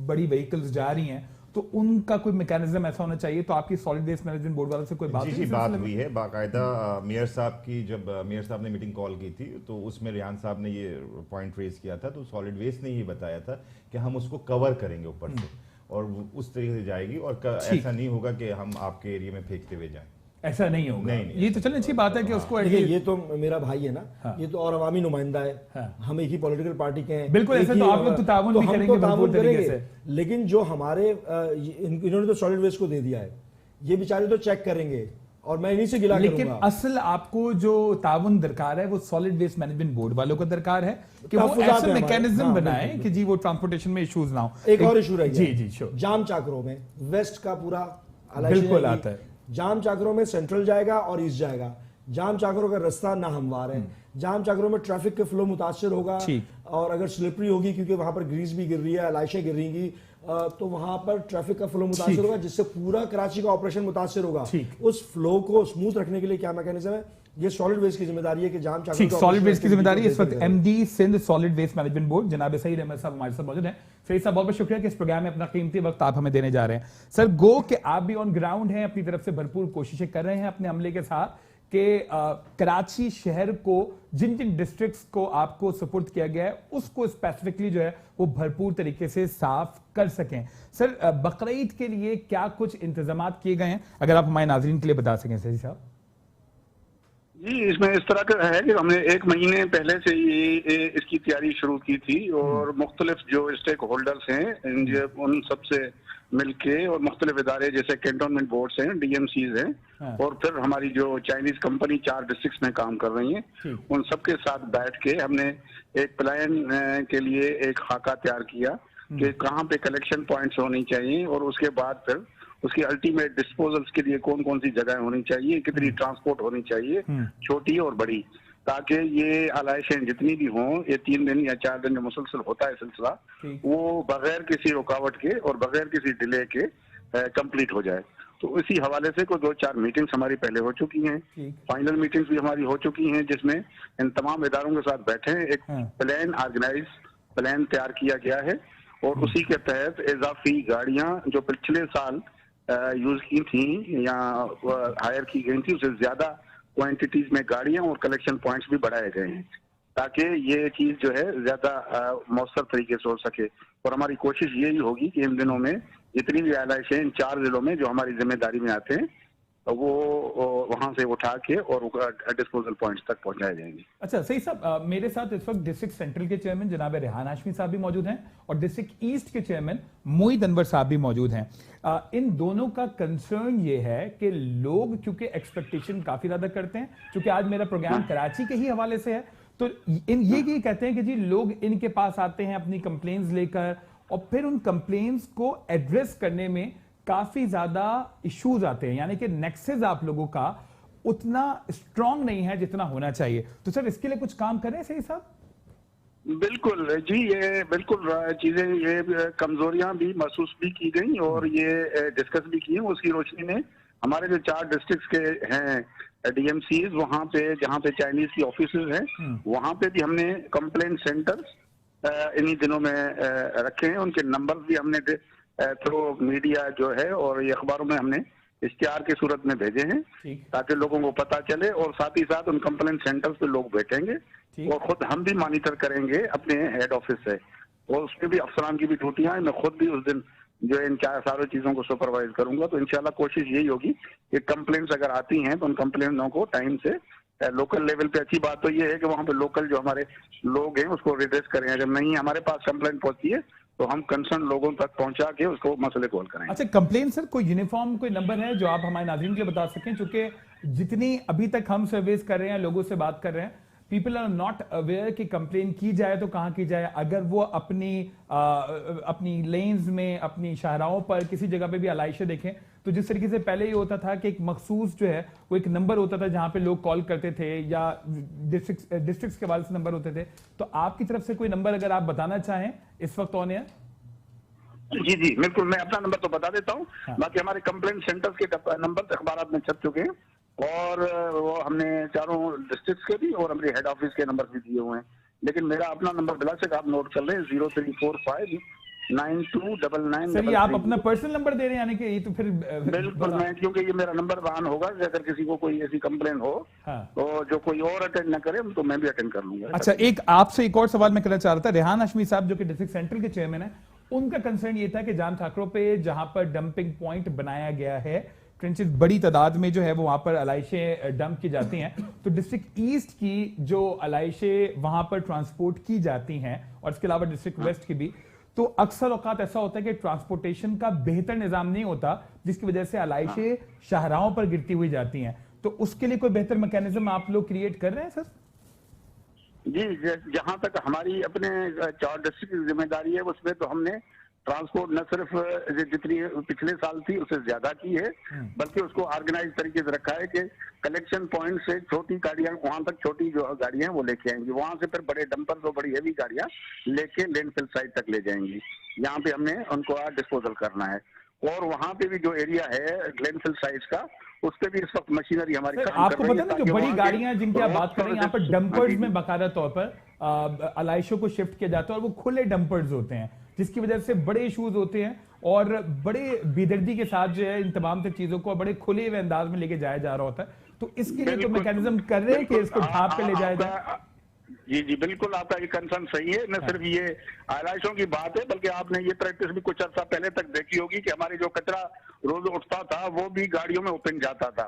बड़ी व्हीकल्स जा रही हैं तो उनका कोई मैकेनिज्म ऐसा होना चाहिए। तो आपकी सॉलिड वेस्ट मैनेजमेंट बोर्ड वालों से कोई बात हुई है बाकायदा। मेयर साहब की जब मेयर साहब ने मीटिंग कॉल की थी तो उसमें रियान साहब ने ये पॉइंट रेज किया था, तो सॉलिड वेस्ट ने ये बताया था कि हम उसको कवर करेंगे ऊपर से और उस तरीके से जाएगी और ऐसा नहीं होगा कि हम आपके एरिया में फेंकते हुए जाएं। ऐसा नहीं होगा। नहीं। ये तो चलने अच्छी बात है कि उसको ये तो मेरा भाई है ना, ये तो और अवामी नुमाइंदा है, हम एक ही पॉलिटिकल पार्टी के हैं। बिल्कुल, ऐसे तो आप लोग तो ताउन भी करेंगे भरपूर तरीके से। लेकिन जो हमारे इन्होंने तो सॉलिड वेस्ट को दे दिया है, ये बेचारे तो चेक करेंगे और मैं इन्हीं से गिला करूंगा। लेकिन असल आपको जो ताउन दरकार है वो सॉलिड वेस्ट मैनेजमेंट बोर्ड वालों को दरकार है कि वो ऐसा मैकेनिज्म बनाए कि जी वो ट्रांसपोर्टेशन में इश्यूज ना हो। एक और इशू रह गया जी श्योर, जाम चाकरों में वेस्ट का पूरा बिल्कुल आता है। जाम चाकरों में सेंट्रल जाएगा और ईस्ट जाएगा। जाम चाकरों का रास्ता ना हमवार है, जाम चाकरों में ट्रैफिक का फ्लो मुतासर होगा और अगर स्लिपरी होगी क्योंकि वहां पर ग्रीस भी गिर रही है, लाइशें गिर रही, तो वहां पर ट्रैफिक का फ्लो मुतासर होगा, जिससे पूरा कराची का ऑपरेशन मुतासर होगा। उस फ्लो को स्मूथ रखने के लिए क्या मैकेनिज्म है, ये सॉलिड वेस्ट की जिम्मेदारी है कि जाम चाकरों सॉलिड वेस्ट की जिम्मेदारी इस वक्त MD Sindh solid waste management board जनाब सईद अहमद साहब हमारे साथ मौजूद हैं। सईद साहब बहुत बहुत शुक्रिया कि इस प्रोग्राम में अपना कीमती वक्त आप हमें देने जा रहे हैं। सर गो कि आप भी ऑन ग्राउंड हैं, अपनी तरफ से भरपूर कोशिशें कर रहे हैं अपने अमले के साथ कि कराची शहर को जिन जिन डिस्ट्रिक्ट्स को आपको सपोर्ट किया गया है उसको स्पेसिफिकली जो है वो भरपूर तरीके से साफ कर सकें। सर बकरीद के लिए क्या कुछ इंतजाम किए गए हैं, अगर आप हमारे नाजरीन के लिए बता सकें सही साहब। जी, इसमें इस तरह का है कि हमने 1 महीने पहले से ये इसकी तैयारी शुरू की थी और मुख्तलिफ जो स्टेक होल्डर्स हैं उन सबसे मिलके और मुख्तलिफ इदारे जैसे कैंटोनमेंट बोर्ड्स हैं, DMCs हैं और फिर हमारी जो चाइनीज कंपनी 4 डिस्ट्रिक्ट्स में काम कर रही हैं, उन सबके साथ बैठ के हमने एक प्लान के लिए एक खाका तैयार किया कि कहाँ पे कलेक्शन पॉइंट्स होनी चाहिए और उसके बाद फिर उसकी अल्टीमेट डिस्पोजल्स के लिए कौन कौन सी जगह होनी चाहिए, कितनी ट्रांसपोर्ट होनी चाहिए, छोटी और बड़ी, ताकि ये आलाइशें जितनी भी हों, ये 3 दिन या 4 दिन जो मुसलसल होता है सिलसिला, वो बगैर किसी रुकावट के और बगैर किसी डिले के कंप्लीट हो जाए। तो इसी हवाले से कोई 2-4 मीटिंग्स हमारी पहले हो चुकी हैं, ठीक। फाइनल मीटिंग्स भी हमारी हो चुकी हैं, जिसमें इन तमाम इदारों के साथ बैठे हैं, एक हाँ। प्लान तैयार किया गया है और उसी के तहत इजाफी गाड़ियां जो पिछले साल यूज की थी या हायर की गई थी, उससे ज्यादा क्वांटिटीज में गाड़ियां और कलेक्शन पॉइंट्स भी बढ़ाए गए हैं, ताकि ये चीज जो है ज्यादा मौसर तरीके से हो सके। और हमारी कोशिश यही होगी कि इन दिनों में जितनी भी आलाइशें इन 4 जिलों में जो हमारी जिम्मेदारी में आते हैं, वो वहां से उठा के और डिस्पोजल पॉइंट्स तक पहुंचाए जाएंगे। अच्छा सही साहब, मेरे साथ इस वक्त डिस्ट्रिक्ट सेंट्रल के चेयरमैन जनाब रेहान हाशमी साहब भी मौजूद हैं और डिस्ट्रिक्ट ईस्ट के चेयरमैन मोईद अनवर साहब भी मौजूद हैं। इन दोनों का कंसर्न ये है कि लोग क्योंकि एक्सपेक्टेशन काफी ज्यादा करते हैं, क्योंकि आज मेरा प्रोग्राम कराची के ही हवाले से है, तो ये कहते हैं कि जी लोग इनके पास आते हैं अपनी कंप्लेंट्स लेकर और फिर उन कंप्लेंट्स को एड्रेस करने में काफी ज्यादा इश्यूज आते हैं, यानी कि नेक्सेस आप लोगों का उतना स्ट्रांग नहीं है जितना होना चाहिए। तो सर इसके लिए कुछ काम करें सही साहब? बिल्कुल जी, ये बिल्कुल चीजें, ये कमजोरियां भी महसूस भी की गई और ये डिस्कस भी की। उसकी रोशनी में हमारे जो 4 डिस्ट्रिक्ट्स के हैं डीएमसीज, वहां पे जहां पे चाइनीज की ऑफिसेज हैं, वहां पे भी हमने कंप्लेंट सेंटर्स इन्हीं दिनों में रखे हैं। उनके नंबर भी हमने थ्रू मीडिया जो है और ये अखबारों में हमने इश्तिहार की सूरत में भेजे हैं, ताकि लोगों को पता चले। और साथ ही साथ उन कंप्लेंट सेंटर्स पे लोग बैठेंगे और खुद हम भी मॉनिटर करेंगे अपने हेड ऑफिस से, और उसमें भी अफसरान की भी ड्यूटियां हैं। मैं खुद भी उस दिन जो इन सारी चीजों को सुपरवाइज करूंगा। तो इंशाल्लाह कोशिश यही होगी कि कंप्लेंट्स अगर आती हैं तो उन कंप्लेंटों को टाइम से लोकल लेवल पे, अच्छी बात तो ये है कि वहाँ पे लोकल जो हमारे लोग हैं उसको रिड्रेस करें। अगर नहीं हमारे पास कंप्लेंट पहुंचती है तो हम कंसर्न लोगों तक पहुंचा के उसको मसले को हल करें। अच्छा, कंप्लेन सर कोई यूनिफॉर्म कोई नंबर है जो आप हमारे नाज़रीन के लिए बता सकें? क्योंकि जितनी अभी तक हम सर्विस कर रहे हैं, लोगों से बात कर रहे हैं, पीपल आर नॉट अवेयर कि कंप्लेन की जाए तो कहाँ की जाए। अगर वो अपनी लेन्स में, अपनी शाहराहों पर किसी जगह पे भी अलाइशे देखें, तो जिस तरीके से पहले ये होता था कि एक मखसूस जो है वो एक नंबर होता था जहां पे लोग कॉल करते थे, या डिस्ट्रिक्ट्स के वाले से नंबर होते थे, तो आपकी तरफ से कोई नंबर अगर आप बताना चाहें इस वक्त ऑन एयर? जी जी बिल्कुल, मैं अपना नंबर तो बता देता हूँ। हाँ। बाकी हमारे कंप्लेंट सेंटर्स के नंबर अखबार में छप चुके हैं और वो हमने 4 डिस्ट्रिक्ट्स के भी और हमारे हेड ऑफिस के नंबर भी दिए हुए हैं। लेकिन मेरा अपना नंबर बिला से आप नोट कर लें, 03459299। सर ये आप अपना पर्सनल नंबर दे रहे हैं, यानी कि ये तो फिर बिल्कुल, मैं क्योंकि ये मेरा नंबर वाहन होगा, अगर किसी को कोई ऐसी कंप्लेन हो तो जो कोई और अटेंड ना करे तो मैं भी अटेंड कर लूंगा। अच्छा, एक आपसे एक और सवाल मैं करना चाह रहा था। रेहान हाशमी साहब जो कि डिस्ट्रिक्ट सेंट्रल के चेयरमैन है, उनका कंसर्न ये था कि जाम ठाकरों पे जहां पर डंपिंग पॉइंट बनाया गया है, ट्रेंचेस बड़ी तादाद में जो है वो वहां पर अलाइशें डंप की जाती हैं, तो डिस्ट्रिक्ट ईस्ट की जो अलाइशें वहां पर ट्रांसपोर्ट की जाती हैं और इसके अलावा डिस्ट्रिक्ट वेस्ट की भी, तो अक्सर औकात ऐसा होता है कि ट्रांसपोर्टेशन का बेहतर निजाम नहीं होता, जिसकी वजह से अलाइशें शाहराहों पर गिरती हुई जाती हैं। तो उसके लिए कोई बेहतर मैकेनिज्म आप लोग क्रिएट कर रहे हैं सर? जी, जहां तक हमारी अपने 4 डिस्ट्रिक्ट की जिम्मेदारी है, उसमें तो हमने ट्रांसपोर्ट न सिर्फ जितनी पिछले साल थी उससे ज्यादा की है, बल्कि उसको ऑर्गेनाइज तरीके से रखा है कि कलेक्शन पॉइंट से छोटी गाड़ियां वहां तक, छोटी जो गाड़ियां वो लेके आएंगी, वहां से फिर बड़े डंपर और बड़ी हेवी गाड़ियां लेके लैंडफिल साइट तक ले जाएंगी। यहाँ पे हमने उनको डिस्पोजल करना है। और वहां पे भी जो एरिया है लैंडफिल साइट्स का, उस पे भी इस वक्त मशीनरी हमारी काम आपको पता ना, जो बड़ी गाड़ियां जिनकी आप बात कर रहे हैं, यहाँ पर डंपर्स में बाकायदा तौर पर अलाइशों को शिफ्ट किया जाता है और वो खुले डंपर्स होते हैं, जिसकी वजह से बड़े इश्यूज होते हैं और बड़े बेदर्दी के साथ जो है इन तमाम चीजों को बड़े खुले हुए अंदाज में लेके जाया जा रहा होता है। तो इसके लिए तो मैकेनिज्म कर रहे हैं कि इसको ढांप के ले जाया जाए। जी जी बिल्कुल, आपका ये कंसर्न सही है। न सिर्फ ये आलाइशों की बात है, बल्कि आपने ये प्रैक्टिस भी कुछ अर्सा पहले तक देखी होगी कि हमारे जो कचरा रोज उठता था वो भी गाड़ियों में ओपन जाता था।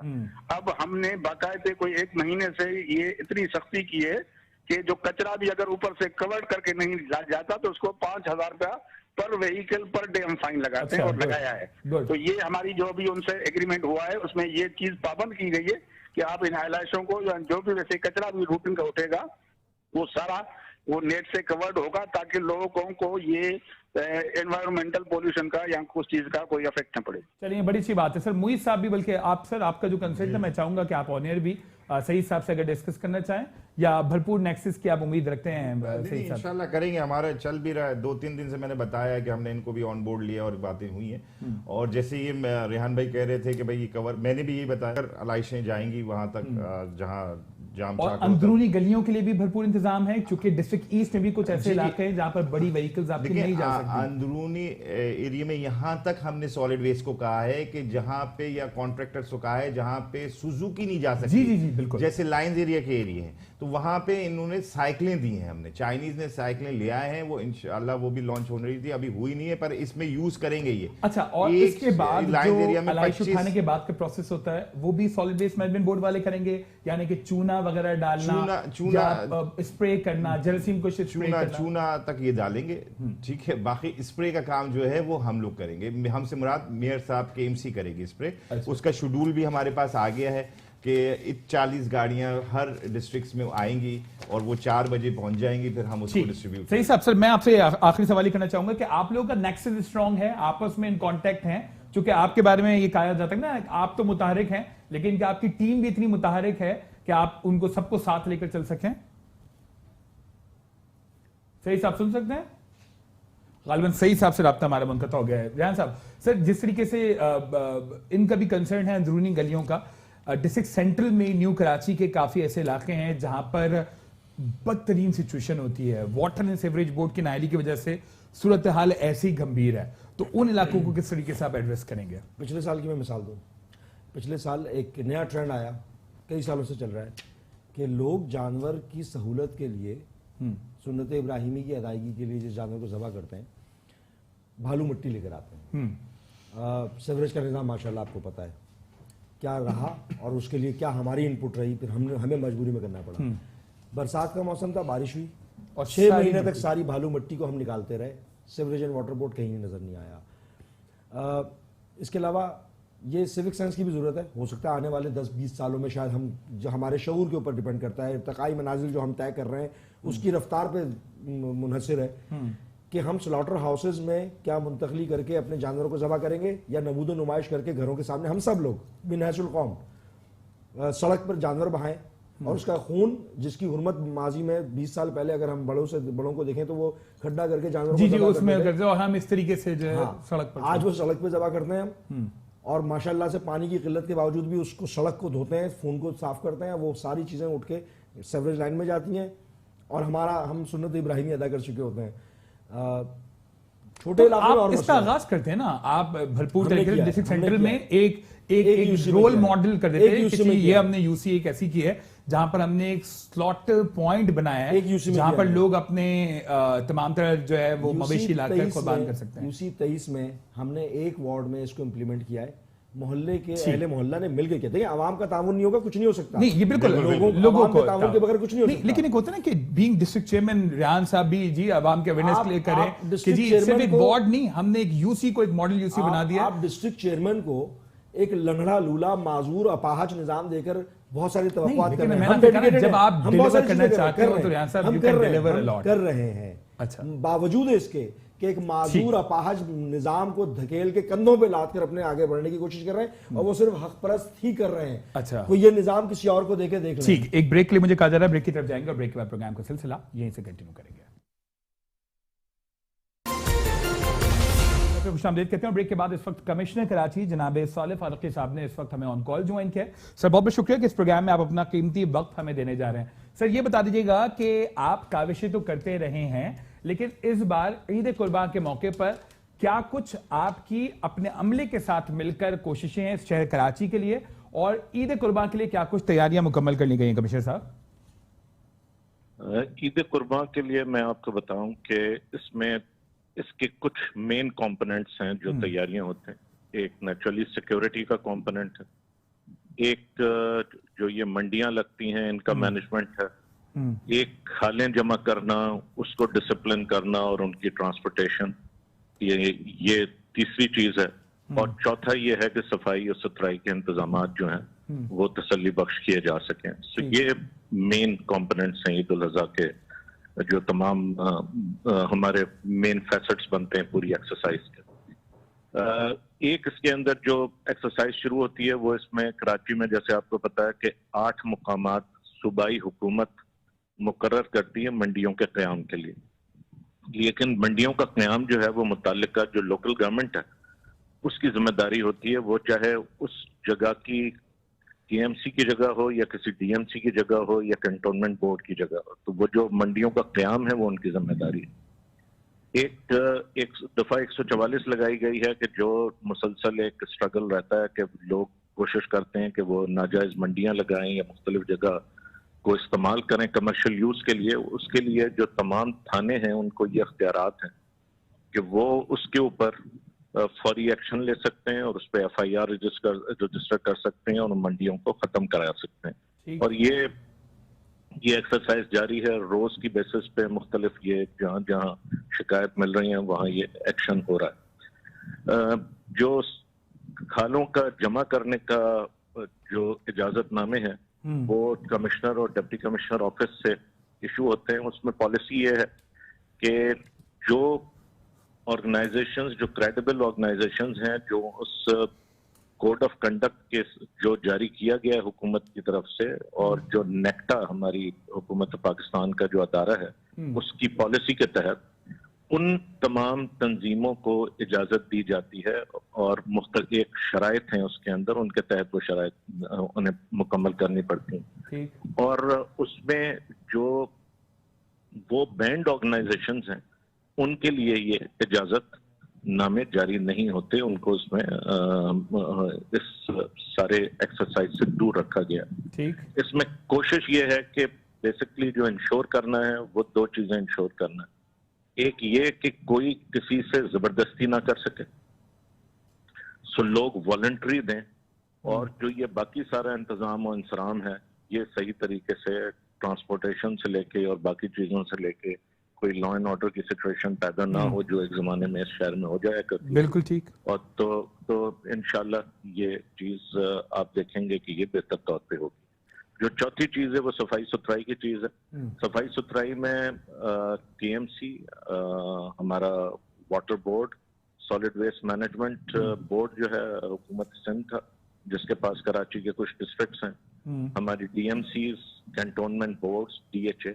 अब हमने बाकायदे कोई 1 महीने से ये इतनी सख्ती की है कि जो कचरा भी अगर ऊपर से कवर करके नहीं जाता तो उसको 5,000 रुपया पर व्हीकल पर डे हम फाइन लगाते हैं और लगाया है। तो ये हमारी जो भी उनसे एग्रीमेंट हुआ है उसमें ये चीज पाबंद की गई है कि आप इन आलाइशों को, जो भी वैसे कचरा भी रूटीन का उठेगा वो सारा वो नेट से कवर्ड होगा ताकि लोगों को ये एनवायरमेंटल पोल्यूशन का या कुछ चीज का कोई इफेक्ट न पड़े। चलिए बड़ी अच्छी बात है सर। मुईज साहब भी, बल्कि आप सर, आपका जो कंसर्न है मैं चाहूंगा कि आप ऑन एयर भी सही हिसाब से अगर डिस्कस करना चाहें, या भरपूर नेक्सस की आप उम्मीद रखते हैं? सही हिसाब इंशाल्लाह करेंगे, हमारा चल भी रहा है। 2-3 दिन से मैंने बताया कि हमने इनको भी ऑन बोर्ड लिया और बातें हुई हैं। और जैसे ये रेहान भाई कह रहे थे कि भाई ये कवर, मैंने भी यही बताया, अलाइशें जाएंगी वहां तक जहां जाम और अंदरूनी गलियों के लिए भी भरपूर इंतजाम है, क्योंकि डिस्ट्रिक्ट ईस्ट में भी कुछ ऐसे इलाके हैं जहां पर बड़ी व्हीकल्स आपकी नहीं जा सकती। अंदरूनी एरिया में यहां तक हमने सॉलिड वेस्ट को कहा है कि जहां पे, या कॉन्ट्रैक्टर्स को कहा है जहां पे सुजुकी नहीं जा सकती, जी जी बिल्कुल, जैसे लाइंस एरिया के एरिया है, तो वहां पे इन्होंने साइकिलें दी हैं। हमने, चाइनीज ने साइकिलें ले आए हैं, वो इंशाल्लाह वो भी लॉन्च होने रही थी, अभी हुई नहीं है, पर इसमें यूज करेंगे ये। अच्छा, और इसके बाद जो अलाइश उठाने के बाद का प्रोसेस होता है वो भी सॉलिड वेस्ट मैनेजमेंट बोर्ड वाले करेंगे, यानी कि चूना वगैरह डालना, चूना स्प्रे करना, जरासीम को स्प्रे करना, चूना तक ये डालेंगे, ठीक है। बाकी स्प्रे का काम जो है वो हम लोग करेंगे, हमसे मुराद मेयर साहब के एमसी करेगी स्प्रे। उसका शेड्यूल भी हमारे पास आ गया है कि 40 गाड़ियां हर डिस्ट्रिक्ट्स में आएंगी और वो 4 बजे पहुंच जाएंगी, फिर हम उसको डिस्ट्रीब्यूट। सही साहब, सर मैं आपसे आखिरी सवाल करना चाहूंगा कि आप लोगों का नेक्सस स्ट्रांग है, आपस में इन कांटेक्ट हैं, क्योंकि आपके बारे में ये कहा जाता है ना, आप तो मुतहरिक हैं, लेकिन क्या आपकी टीम भी इतनी मुतहरिक है कि आप उनको सबको साथ लेकर चल सकें? सही साहब सुन सकते हैं? गालिबन सही साहब से राब्ता हमारा मुनक़ता हो गया है। रेहान साहब, सर जिस तरीके से इनका भी कंसर्न है अंदरूनी गलियों का, डिस्ट्रिक्ट सेंट्रल में न्यू कराची के काफी ऐसे इलाके हैं जहां पर बदतरीन सिचुएशन होती है, वाटर एंड सीवरेज बोर्ड की नाअहली की वजह से सूरत हाल ऐसी गंभीर है, तो उन इलाकों को किस तरीके से आप एड्रेस करेंगे? पिछले साल की मैं मिसाल दूं, पिछले साल एक नया ट्रेंड आया, कई सालों से चल रहा है, कि लोग जानवर की सहूलत के लिए, सुन्नत इब्राहिमी की अदायगी के लिए जिस जानवर को ज़बह करते हैं, भालू मिट्टी लेकर आते हैं। सीवरेज का निज़ाम माशाल्लाह आपको पता है क्या रहा, और उसके लिए क्या हमारी इनपुट रही, फिर हमें मजबूरी में करना पड़ा। बरसात का मौसम था, बारिश हुई और 6 महीने तक सारी भालू मिट्टी को हम निकालते रहे, सीवरेज एंड वाटर बोर्ड कहीं नज़र नहीं आया। इसके अलावा ये सिविक सेंस की भी ज़रूरत है, हो सकता है आने वाले 10-20 सालों में शायद हम, जो हमारे शऊर के ऊपर डिपेंड करता है, इर्तकाई मनाजिल जो हम तय कर रहे हैं उसकी रफ्तार पे मुनहसर है कि हम स्लॉटर हाउसेज में क्या मुंतकली करके अपने जानवरों को ज़बह करेंगे, या नबूद नुमाइश करके घरों के सामने हम सब लोग बिनहसुल कौम सड़क पर जानवर बहाएं, और उसका खून जिसकी हुर्मत माजी में 20 साल पहले अगर हम बड़ों को देखें तो वो खड्डा करके जानवर जी उसमें करते हैं, और हम इस तरीके से जो है सड़क पर, आज वो सड़क पे ज़बह करते हैं हम, और माशाल्लाह से पानी की किल्लत के बावजूद भी उसको, सड़क को धोते हैं, खून को साफ करते हैं, वो सारी चीज़ें उठ के सीवरेज लाइन में जाती हैं, और हम सुन्नत इब्राहिमी अदा कर चुके होते हैं। छोटे इलाकों में और इसका आगाज करते हैं ना आप भरपूर तरीके से, डिस्ट्रिक्ट सेंट्रल में एक रोल मॉडल कर देते हैं कि ये हमने यूसी एक ऐसी की है जहां पर हमने एक स्लॉट पॉइंट बनाया है जहां पर लोग अपने तमाम तरह जो है वो मवेशी लाकर कुर्बान कर सकते हैं। यूसी 23 में हमने एक वार्ड में इसको इम्प्लीमेंट किया है, मोहल्ले के अहले मोहल्ला ने मिलकर किया। देखिए आवाम का ताउन नहीं होगा कुछ नहीं हो सकता, नहीं ये बिल्कुल लोगों को ताउन के बगैर कुछ नहीं हो सकता। लेकिन एक होता है ना कि बीइंग डिस्ट्रिक्ट चेयरमैन रेहान साहब भी जी आवाम के अवेयरनेस के लिए करें कि जी सिर्फ एक वार्ड नहीं, हमने एक यूसी को एक मॉडल यूसी बना दिया। आप डिस्ट्रिक्ट चेयरमैन को एक लंगड़ा लूला माजूर अपाहज निजाम देकर बहुत सारी तवक्कुआत कर रहे हैं। जब आप डिलीवर करना चाहते हो तो रेहान साहब you can deliver a lot कर रहे हैं। अच्छा, बावजूद इसके कि एक माजूर अपाहज निजाम को धकेल के कंधों पे लाद कर अपने आगे बढ़ने की कोशिश कर रहे हैं, और वो सिर्फ हक परस्त ही कर रहे हैं। अच्छा, तो ये निजाम किसी और को देके देख लें। ठीक, एक ब्रेक के लिए मुझे कहा जा रहा है, ब्रेक की तरफ जाएंगे और ब्रेक के बाद प्रोग्राम का सिलसिला यहीं से कंटिन्यू करेंगे। खुशामदीद कहते हैं। ब्रेक के बाद इस वक्त कमिश्नर कराची जनाब सालिह फारूकी साहब ने इस वक्त हमें ऑन कॉल ज्वाइन किया। सर बहुत बहुत शुक्रिया कि इस प्रोग्राम में आप अपना कीमती वक्त हमें देने जा रहे हैं। सर ये बता दीजिएगा कि आप काविशें तो करते रहे हैं, लेकिन इस बार ईद कुर्बान के मौके पर क्या कुछ आपकी अपने अमले के साथ मिलकर कोशिशें हैं इस शहर कराची के लिए, और ईद कुर्बान के लिए क्या कुछ तैयारियां मुकम्मल कर ली गई हैं कमिश्नर साहब? ईद कुर्बान के लिए मैं आपको बताऊं कि इसमें इसके कुछ मेन कंपोनेंट्स हैं जो तैयारियां होते हैं। एक नेचुरली सिक्योरिटी का कंपोनेंट है, एक जो ये मंडियां लगती हैं इनका मैनेजमेंट है, एक खालें जमा करना, उसको डिसिप्लिन करना और उनकी ट्रांसपोर्टेशन, ये तीसरी चीज है, और चौथा ये है कि सफाई और सुथराई के इंतजाम जो हैं वो तसल्ली बख्श किए जा सकें। सो ये मेन कंपोनेंट्स हैं ईद उल अज़हा के जो तमाम हमारे मेन फैसेट्स बनते हैं पूरी एक्सरसाइज के। एक इसके अंदर जो एक्सरसाइज शुरू होती है वो इसमें कराची में, जैसे आपको पता है कि 8 मुकामात सूबाई हुकूमत मुकर्रर करती है मंडियों के क़याम के लिए, लेकिन मंडियों का क़याम जो है वो मुताल्लिका जो लोकल गवर्नमेंट है उसकी जिम्मेदारी होती है, वो चाहे उस जगह की टीएमसी की जगह हो या किसी डीएमसी की जगह हो या कंटोनमेंट बोर्ड की जगह हो, तो वो जो मंडियों का क़याम है वो उनकी जिम्मेदारी है। एक दफा 144 लगाई गई है कि जो मुसलसल एक स्ट्रगल रहता है कि लोग कोशिश करते हैं कि वो नाजायज मंडियां लगाएं या मुख्तलिफ जगह को इस्तेमाल करें कमर्शियल यूज के लिए। उसके लिए जो तमाम थाने हैं उनको ये अख्तियारात हैं कि वो उसके ऊपर फौरी एक्शन ले सकते हैं और उस पर FIR रजिस्टर कर सकते हैं और उन मंडियों को खत्म करा सकते हैं। और ये एक्सरसाइज जारी है, रोज की बेसिस पे मुख्तलिफ ये जहाँ जहाँ शिकायत मिल रही है वहाँ ये एक्शन हो रहा है। जो खालों का जमा करने का जो इजाजतनामे हैं वो कमिश्नर और डिप्टी कमिश्नर ऑफिस से इशू होते हैं। उसमें पॉलिसी ये है कि जो ऑर्गेनाइजेशंस, जो क्रेडिबल ऑर्गेनाइजेशंस हैं, जो उस कोड ऑफ कंडक्ट के जो जारी किया गया है हुकूमत की तरफ से, और जो नेक्टा हमारी हुकूमत पाकिस्तान का जो अदारा है उसकी पॉलिसी के तहत उन तमाम तंजीमों को इजाजत दी जाती है और मुख्तलिफ एक शराइत हैं उसके अंदर, उनके तहत वो शराइत उन्हें मुकम्मल करनी पड़ती हैं। और उसमें जो वो बैंड ऑर्गेनाइजेशंस हैं उनके लिए ये इजाजत नामे जारी नहीं होते, उनको इसमें इस सारे एक्सरसाइज से दूर रखा गया। इसमें कोशिश ये है कि बेसिकली जो इंश्योर करना है वो 2 चीजें इंश्योर करना है। एक ये कि कोई किसी से जबरदस्ती ना कर सके, सो लोग वॉलंटरी दें, और जो ये बाकी सारा इंतजाम और इंसराम है ये सही तरीके से ट्रांसपोर्टेशन से लेके और बाकी चीजों से लेके कोई लॉ एंड ऑर्डर की सिचुएशन पैदा ना हो जो एक जमाने में इस शहर में हो जाया करती है। बिल्कुल ठीक। और तो इंशाल्लाह ये चीज आप देखेंगे कि ये बेहतर तौर पे होगी। जो चौथी चीज है वो सफाई सुथराई की चीज है। सफाई सुथराई में TMC, हमारा water board, solid waste management board जो है हुकूमत सिंध का, जिसके पास कराची के कुछ डिस्ट्रिक्ट्स हैं, हमारी DMCs, कैंटोनमेंट बोर्ड्स, DHA,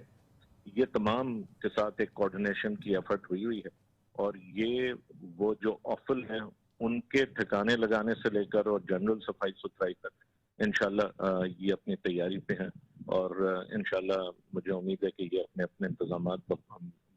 ये तमाम के साथ एक कोऑर्डिनेशन की एफर्ट हुई है। और ये वो जो ऑफल हैं उनके ठिकाने लगाने से लेकर और जनरल सफाई सुथराई तक इंशाल्लाह ये अपनी तैयारी पे हैं, और इंशाल्लाह मुझे उम्मीद है कि ये अपने अपने इंतजाम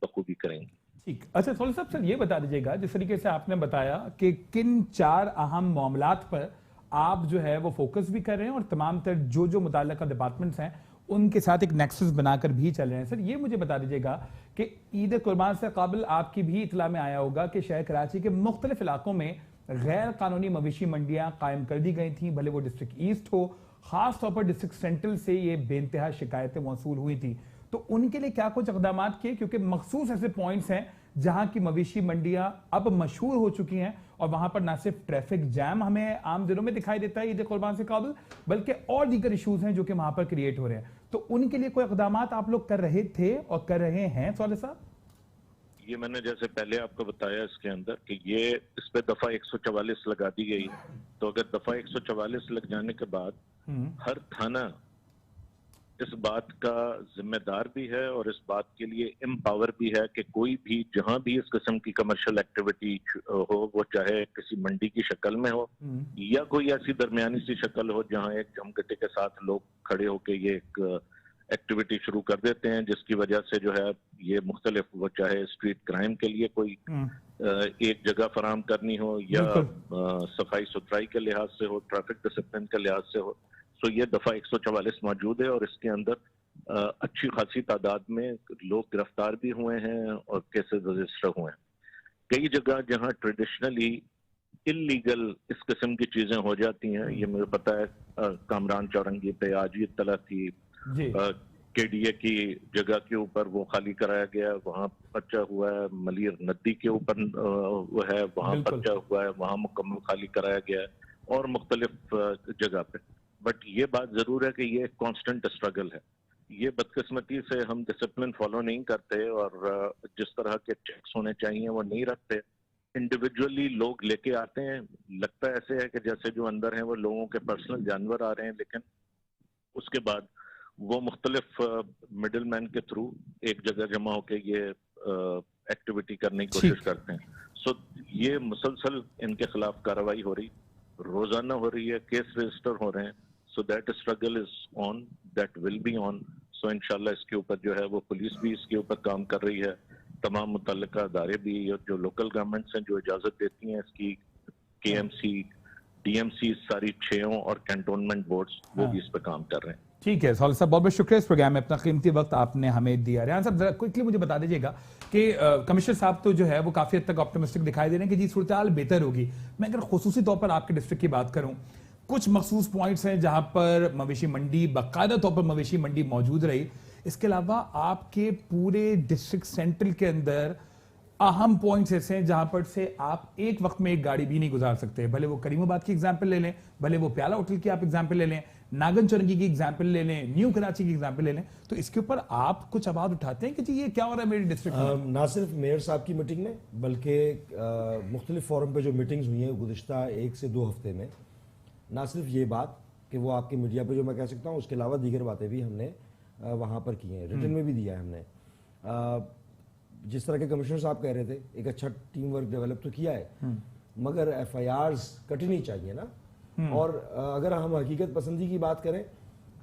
बखूबी करेंगे। ठीक। अच्छा सोल साहब, सर ये बता दीजिएगा, जिस तरीके से आपने बताया कि किन 4 अहम मामलात पर आप जो है वो फोकस भी कर रहे हैं और तमाम तर जो मुताल्लिका डिपार्टमेंट्स हैं उनके साथ एक नेक्सस बनाकर भी चल रहे हैं। सर ये मुझे बता दीजिएगा कि ईद कुर्बान से काबिल आपकी भी इतला में आया होगा कि शहर कराची के मुख्तलिफ इलाकों में गैर कानूनी मवेशी मंडियां कायम कर दी गई थी, भले वो डिस्ट्रिक्ट ईस्ट हो, खास तौर पर डिस्ट्रिक्ट सेंट्रल से ये बेइंतहा शिकायतें मौसूल हुई थी, तो उनके लिए क्या कुछ इकदाम किए? क्योंकि मखसूस ऐसे पॉइंट्स हैं जहां की मवेशी मंडियां अब मशहूर हो चुकी हैं और वहां पर ना सिर्फ ट्रैफिक जैम हमें आम दिनों में दिखाई देता है ईद कुर्बान से काबिल, बल्कि और दीगर इश्यूज हैं जो कि वहां पर क्रिएट हो रहे हैं। तो उनके लिए कोई इकदाम आप लोग कर रहे थे और कर रहे हैं सौले साहब? ये मैंने जैसे पहले आपको बताया इसके अंदर कि ये इस पे दफा 144 लगा दी गई है। तो अगर दफा 144 लग जाने के बाद हर थाना इस बात का जिम्मेदार भी है और इस बात के लिए एम्पावर भी है कि कोई भी जहां भी इस किस्म की कमर्शियल एक्टिविटी हो, वो चाहे किसी मंडी की शक्ल में हो या कोई ऐसी दरमियानी सी शक्ल हो जहां एक जमघटे के साथ लोग खड़े होकर ये एक एक्टिविटी शुरू कर देते हैं, जिसकी वजह से जो है ये मुख्तलिफ, वो चाहे स्ट्रीट क्राइम के लिए कोई एक जगह फराम करनी हो या सफाई सुथराई के लिहाज से हो, ट्रैफिक डिसिप्लिन के लिहाज से हो, तो ये दफा 144 मौजूद है और इसके अंदर अच्छी खासी तादाद में लोग गिरफ्तार भी हुए हैं और केसेस रजिस्टर हुए हैं। कई जगह जहां ट्रेडिशनली इलीगल इस किस्म की चीजें हो जाती हैं, ये मुझे पता है कामरान चौरंगी पे आज ही इत्तला थी, KDA की जगह के ऊपर वो खाली कराया गया, वहां पर्चा हुआ है, मलिर नदी के ऊपर वो है, वहां पर्चा हुआ है, वहां मुकम्मल खाली कराया गया है, और मुख्तलिफ जगह पे। बट ये बात जरूर है कि ये कांस्टेंट स्ट्रगल है, ये बदकिस्मती से हम डिसिप्लिन फॉलो नहीं करते और जिस तरह के चेक्स होने चाहिए वो नहीं रखते। इंडिविजुअली लोग लेके आते हैं, लगता है ऐसे है कि जैसे जो अंदर हैं वो लोगों के पर्सनल जानवर आ रहे हैं, लेकिन उसके बाद वो मुख्तलिफ मिडिल मैन के थ्रू एक जगह जमा होके ये एक्टिविटी करने की कोशिश करते हैं। सो ये मुसलसल इनके खिलाफ कार्रवाई हो रही, रोजाना हो रही है, केस रजिस्टर हो रहे हैं। So that struggle is on, that will be on. So इंशाल्लाह इसके ऊपर जो है वो पुलिस भी इसके ऊपर काम कर रही है, तमाम मुतल्लिका अदारे भी, जो लोकल गवर्नमेंट्स हैं जो इजाजत देती हैं इसकी, KMC, DMC, सारी 6 और कैंटोनमेंट बोर्ड्स वो भी इस पर काम कर रहे हैं। ठीक है सौल साहब, बहुत बहुत शुक्रिया इस प्रोग्राम में अपना कीमती वक्त आपने हमें दिया। रेहान साहब, जरा क्विकली मुझे बता दीजिएगा कि कमिश्नर साहब तो जो है वो काफी हद तक ऑप्टिमिस्टिक दिखाई दे रहे हैं कि जी सूरत बेहतर होगी। मैं अगर खुसूसी तौर पर आपके डिस्ट्रिक्ट की बात करूं, कुछ मखसूस पॉइंट्स हैं जहां पर मवेशी मंडी, बाकायदा तौर पर मवेशी मंडी मौजूद रही। इसके अलावा आपके पूरे डिस्ट्रिक्ट सेंट्रल के अंदर अहम पॉइंट्स ऐसे हैं जहां पर से आप एक वक्त में एक गाड़ी भी नहीं गुजार सकते। भले वो करीमाबाद की एग्जाम्पल ले लें, भले वो प्याला होटल की आप एग्जाम्पल ले लें, नागन चौरंगी की एग्जाम्पल ले लें, न्यू कराची की एग्जाम्पल ले लें, तो इसके ऊपर आप कुछ आवाज उठाते हैं कि जी ये क्या हो रहा है मेरे डिस्ट्रिक्ट में? ना सिर्फ मेयर साहब की मीटिंग में, बल्कि मुख्तलिफ फोरम पे जो मीटिंग्स हुई हैं गुज़िश्ता 1 से 2 हफ्ते में, ना सिर्फ ये बात कि वो आपके मीडिया पे जो मैं कह सकता हूँ, उसके अलावा दीगर बातें भी हमने वहाँ पर की हैं, रिटर्न में भी दिया है हमने। जिस तरह के कमिश्नर साहब कह रहे थे, एक अच्छा टीम वर्क डेवलप तो किया है, मगर FIRs कटनी चाहिए ना। और अगर हम हकीकत पसंदी की बात करें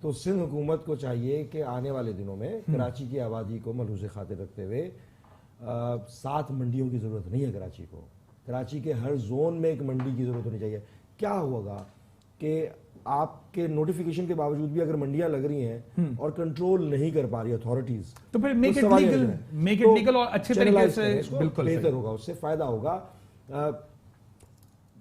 तो सिंध हुकूमत को चाहिए कि आने वाले दिनों में कराची की आबादी को मलूज़ खातिर रखते हुए 7 मंडियों की ज़रूरत नहीं है। कराची के हर जोन में एक मंडी की ज़रूरत होनी चाहिए। क्या होगा कि आपके नोटिफिकेशन के बावजूद भी अगर मंडियां लग रही हैं और कंट्रोल नहीं कर पा रही अथॉरिटीज, तो फिर मेक इट लीगल और अच्छे तरीके से बिल्कुल बेहतर होगा, उससे फायदा होगा।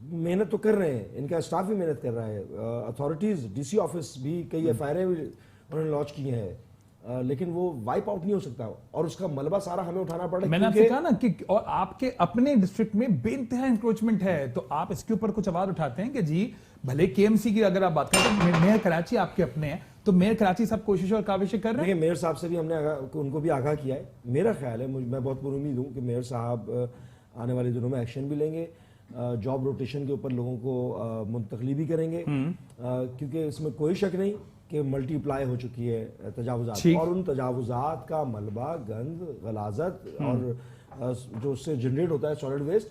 मेहनत तो कर रहे हैं, इनका स्टाफ भी मेहनत कर रहा है, अथॉरिटीज, DC ऑफिस भी कई FIR उन्होंने लॉन्च की हैं, लेकिन वो वाइप आउट नहीं हो सकता और उसका मलबा सारा हमें उठाना पड़ रहा है। मैंने आपसे कहा ना कि और आपके अपने डिस्ट्रिक्ट में बेइंतहा इंक्रोचमेंट है, तो आप इसके ऊपर कुछ आवाज उठाते हैं कि जी भले KMC की अगर आप बात करें तो मेयर कराची आपके अपने हैं, तो मेयर कराची सब कोशिश और काविशें कर रहे हैं। मेयर साहब से भी हमने उनको भी आगाह किया है। मेरा ख्याल है, मैं बहुत पुरुमीद हूँ कि मेयर साहब आने वाले दिनों में एक्शन भी लेंगे, जॉब रोटेशन के ऊपर लोगों को मुंतकली भी करेंगे, क्योंकि इसमें कोई शक नहीं कि मल्टीप्लाई हो चुकी है तजावुजात, और उन तजावुजात का मलबा, गंद, गलाजत और जो उससे जनरेट होता है सॉलिड वेस्ट,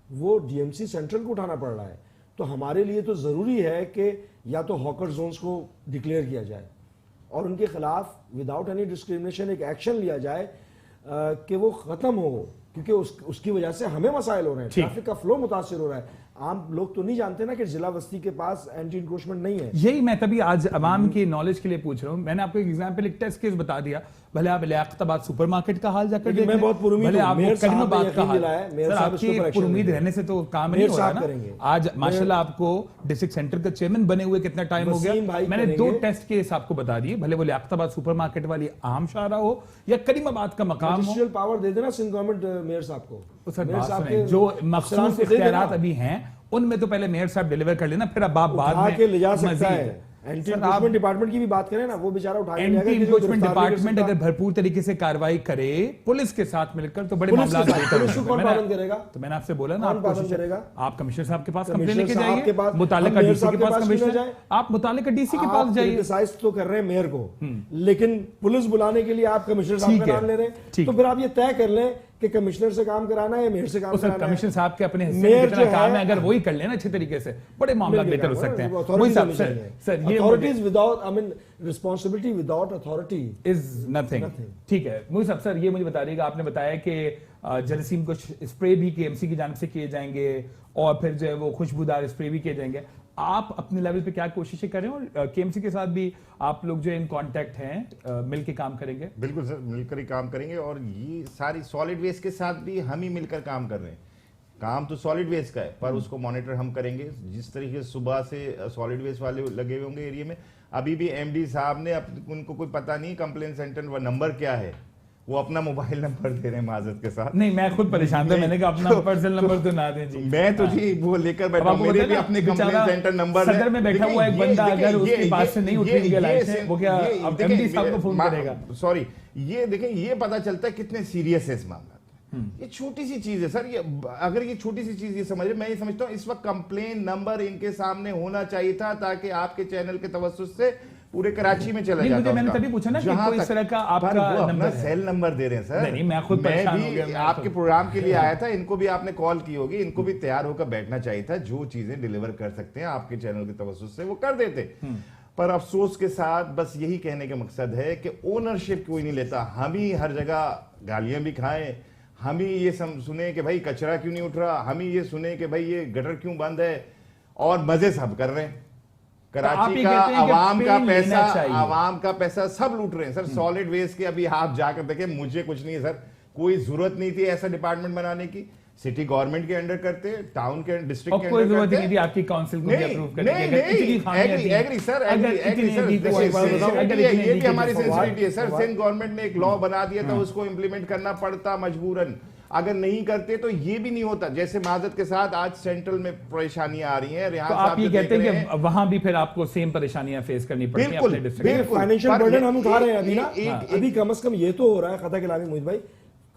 वो DMC सेंट्रल को उठाना पड़ रहा है। तो हमारे लिए तो ज़रूरी है कि या तो हॉकर जोन्स को डिक्लेयर किया जाए और उनके खिलाफ विदाउट एनी डिस्क्रिमिनेशन एक एक्शन लिया जाए कि वो ख़त्म हो, क्योंकि उसकी वजह से हमें मसाइल हो रहे हैं, ट्रैफिक का फ्लो मुतासिर हो रहा है। आम लोग तो नहीं जानते ना कि जिला बस्ती के पास एंटी इंक्रोचमेंट नहीं है। यही मैं तभी आज अवाम की नॉलेज के लिए पूछ रहा हूं। मैंने आपको एक एग्जांपल, एक टेस्ट केस बता दिया, भले आप लियाकताबाद सुपरमार्केट का हाल जाकर देखें, मैं बहुत पुरुमीद भले हूं, आप मेयर साहब करीमाबाद ने का यकीन हाल, दिलाया, मेयर सर साहब आपकी इसके ऊपर एक्शन पुरुमीद लेंगे। रहने से तो काम नहीं मेयर हो रहा साहब ना। करेंगे। आज माशाल्लाह आपको डिस्ट्रिक्ट सेंटर का चेयरमैन बने हुए कितना टाइम हो वसीम गया। भाई मैंने करेंगे। 2 टेस्ट केस आपको बता दिए, भले वो लियाकताबाद सुपरमार्केट वाली आम शाहरा हो या करीमाबाद का मकाम हो। मजिस्ट्रियल पावर दे देना सिंध गवर्नमेंट मेयर साहब को। तो सर मेयर बात साहब सुनें, के जो अफसरान मखसूस को दे देना। इख्तियारात अभी हैं उनमें तो पहले मेयर साहब डिलीवर कर लेना, फिर अब आप बाद उठा में के ले जा सकता मजीद। है। एंटी सर, इंक्रोचमेंट डिपार्टमेंट की भी बात करें ना, वो बेचारा उठा के ले एंटी जाएगा कि जो इंक्रोचमेंट गिरफ्तार नहीं कर डिपार्टमेंट सकता। अगर भरपूर तरीके से कार्रवाई करे पुलिस के साथ मिलकर, तो बड़े पुलिस मामला के साथ, पुलिस को कौन पाबंद करेगा? तो मैंने आपसे बोला ना, कौन आप पाबंद कोशिश करेगा? आप कमिश्नर साहब के पास कंप्लेन कमिश्नर लेके साहब के जाइए, पास, मुतालिका हम मेयर DC साहब के के पास पास क्यों ना कमिश्नर, जाएं? आप मुतालिका DC के आप पास जाइए। क्रिटिसाइज तो कर रहे हैं मेयर को, लेकिन पुलिस बुलाने के लिए आप कमिश्नर साहब ठीक का है, नाम ले रहे ठीक हैं। तो फिर आप ये तय कर लें कि कमिश्नर से काम कराना है या मेयर से काम सर कराना है। कमिश्नर साहब के अपने हिस्से में मेयर कितना जो काम है, है, अगर वही कर लेना अच्छे तरीके से, बड़े मामला बेहतर हो सकते हैं। वही साहब, सर ये authorities without, I mean responsibility without authority is nothing. ठीक है मुझे साहब, सर ये मुझे बता दीजिएगा, आपने बताया कि जरासीम को स्प्रे भी KMC की जानिब से किए जाएंगे और फिर जो है वो खुशबूदार स्प्रे भी किए जाएंगे। आप अपने लेवल पे क्या कोशिशें कर रहे हैं और KMC के साथ भी आप लोग जो इन कांटेक्ट हैं मिल के काम करेंगे? बिल्कुल सर, मिलकर ही काम करेंगे और ये सारी सॉलिड वेस्ट के साथ भी हम ही मिलकर काम कर रहे हैं। काम तो सॉलिड वेस्ट का है पर उसको मॉनिटर हम करेंगे। जिस तरीके से सुबह से सॉलिड वेस्ट वाले लगे हुए होंगे एरिया में, अभी भी MD साहब ने उनको कोई पता नहीं कंप्लेन सेंटर नंबर क्या है, वो अपना मोबाइल नंबर दे रहे हैं माजरत के साथ। नहीं, मैं खुद परेशान था, मैंने कहा अपना पर्सनल नंबर तो ना दें जी। मैं तो जी वो लेकर बैठा हूं, मेरे भी अपने कंप्लेंट सेंटर नंबर है। सदर में बैठा हुआ एक बंदा अगर उसके पास से नहीं उठेगी लाइसेंस, वो क्या अब एमडी साहब को फोन करेगा? सॉरी, ये देखिए, ये पता चलता है कितने सीरियस है इस मामला। ये छोटी सी चीज है सर, ये अगर ये छोटी सी चीज ये समझ रहे, मैं ये समझता हूँ इस वक्त कंप्लेन नंबर इनके सामने होना चाहिए था, ताकि आपके चैनल के तवज्जुह से पूरे कराची में चला जाता। मैंने तभी पूछा ना कि कोई इस तरह का आपका नंबर सेल नंबर दे रहे हैं सर। नहीं, मैं खुद परेशान हो गया। आपके प्रोग्राम के लिए आया था, इनको भी आपने कॉल की होगी, इनको भी तैयार होकर बैठना चाहिए था। जो चीजें डिलीवर कर सकते हैं आपके चैनल के तवज्जुह से वो कर देते। पर अफसोस के साथ बस यही कहने का मकसद है कि ओनरशिप कोई नहीं लेता। हम ही हर जगह गालियां भी खाएं, हम ही ये सुने कि भाई कचरा क्यों नहीं उठ रहा, हम ही ये सुने कि भाई ये गटर क्यों बंद है, और मजे सब कर रहे हैं। कराची का आवाम का पैसा सब लूट रहे हैं सर। सॉलिड वेस्ट के अभी आप जाकर देखें, मुझे कुछ नहीं है सर, कोई जरूरत नहीं थी ऐसा डिपार्टमेंट बनाने की। सिटी गवर्नमेंट के अंडर करते, टाउन के डिस्ट्रिक्ट के अंडर करते, कोई जरूरत नहीं थी आपकी काउंसिल को भी अप्रूव करने की। एग्री सर, ये भी हमारी सेंसिटिविटी है सर। सिंध गवर्नमेंट ने एक लॉ बना दिया था, उसको इंप्लीमेंट करना पड़ता मजबूरन। अगर नहीं करते तो ये भी नहीं होता। जैसे माजरत के साथ आज सेंट्रल में परेशानियां आ रही हैं, तो आप ये कहते हैं कि वहां भी फिर आपको सेम परेशानियां फेस करनी पड़ती है अपने डिस्ट्रिक्ट में। फाइनेंशियल बर्डन हम उठा रहे हैं अभी ना, अभी कम से कम ये तो हो रहा है, खता कलामी मोहित भाई,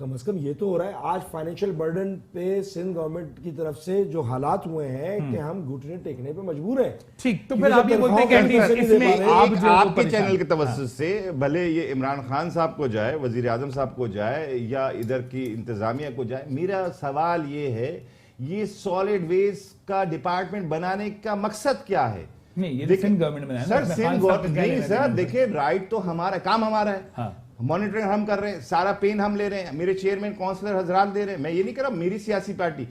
कम से कम ये तो हो रहा है आज फाइनेंशियल बर्डन पे सिंध गवर्नमेंट की तरफ से जो हालात हुए हैं कि हम घुटने टेकने पे मजबूर हैं। ठीक, तो फिर आप ये बोलते हैं कि इसमें आपके चैनल के तवज्जुह से भले ये इमरान खान साहब को जाए, वजीर आजम साहब को जाए, या इधर की इंतजामिया को जाए, मेरा सवाल ये है, ये सॉलिड वेस्ट का डिपार्टमेंट बनाने का मकसद क्या है? नहीं, ये सिंध गवर्नमेंट में सर, सिंध गवर्नमेंट नहीं सर, देखिए राइट तो हमारा, काम हमारा है, मॉनिटरिंग हम कर रहे हैं, सारा पेन हम ले रहे हैं, मेरे चेयरमैन काउंसलर हजरात दे रहे हैं। मैं ये नहीं कर रहा मेरी सियासी पार्टी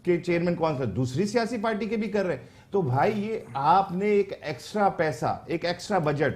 के चेयरमैन काउंसलर दूसरी सियासी पार्टी के भी कर रहे हैं। तो भाई ये आपने एक एक्स्ट्रा पैसा, एक एक्स्ट्रा बजट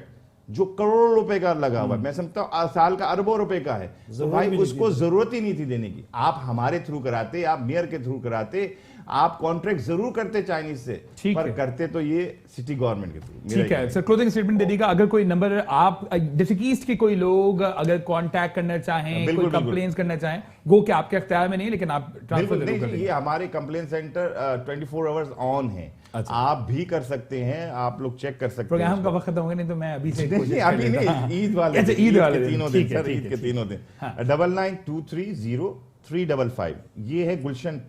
जो करोड़ों रुपए का लगा हुआ है, मैं समझता हूं साल का अरबों रुपए का है, तो भाई उसको जरूरत ही नहीं थी देने की। आप हमारे थ्रू कराते, आप मेयर के थ्रू कराते, आप कॉन्ट्रैक्ट जरूर करते चाइनीज से, पर करते तो ये सिटी गवर्नमेंट के थ्रू। ठीक है सर, क्लोजिंग स्टेटमेंट दे दीजिएगा। अगर कोई नंबर आप डिस्ट्रिक्ट ईस्ट के कोई लोग अगर कांटेक्ट करना चाहें, कोई कंप्लेंट्स करना चाहें, गो के आपके अख्तियार में नहीं, लेकिन आप ट्रांसफर जरूर कर देंगे। ये हमारे कंप्लेंट सेंटर 24 आवर्स ऑन है। अच्छा। आप भी कर सकते हैं, आप लोग चेक कर सकते हैं। प्रोग्राम का वक्त होगा, नहीं तो मैं अभी से अभी नहीं, ईद वाले तीनों दिन सर, ईद के तीनों दिन। 99230355 ये है गुलशन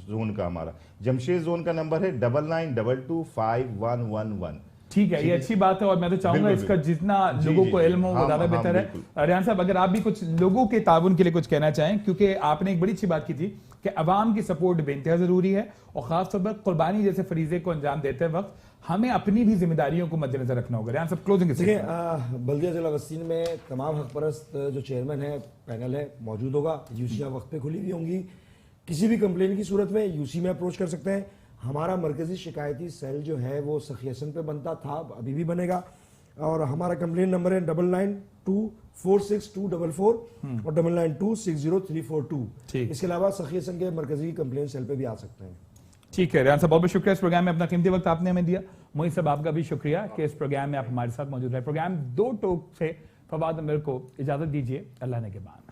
जोन का हमारा। जमशेद जोन का नंबर है 99225111। ठीक है, ये अच्छी बात है, और मैं तो चाहूंगा इसका जितना लोगों को इल्म हो वो ज्यादा बेहतर है। रियान साहब, अगर आप भी कुछ लोगों के ताउन के लिए कुछ कहना चाहें, क्योंकि आपने एक बड़ी अच्छी बात की थी कि अवाम की सपोर्ट बेइंतहा जरूरी है, और खासतौर पर कुर्बानी जैसे फरीजे को अंजाम देते वक्त हमें अपनी भी जिम्मेदारियों को मद्देनजर रखना होगा। रियान साहब, क्लोजिंग। देखिए, बल्दिया जिला वसीन में तमाम हकपरस्त जो चेयरमैन है, पैनल है, मौजूद होगा। यूसियां वक्त पे खुली हुई होंगी, किसी भी कंप्लेन की सूरत में यूसी में अप्रोच कर सकते हैं। हमारा मरकजी शिकायती सेल जो है वो सखियसन पे बनता था, अभी भी बनेगा, और हमारा कंप्लेन नंबर है 99246244 और 99260342। इसके अलावा सखियसन के मरकजी कंप्लेन सेल पे भी आ सकते हैं। ठीक है रियान साहब, बहुत बहुत शुक्रिया इस प्रोग्राम में अपना कीमती वक्त आपने हमें दिया। मोहित साहब, आपका भी शुक्रिया कि इस प्रोग्राम में आप हमारे साथ मौजूद रहे। प्रोग्राम दो टोक से फवाद अमीर को इजाजत दीजिए, अल्लाह ने के बाद।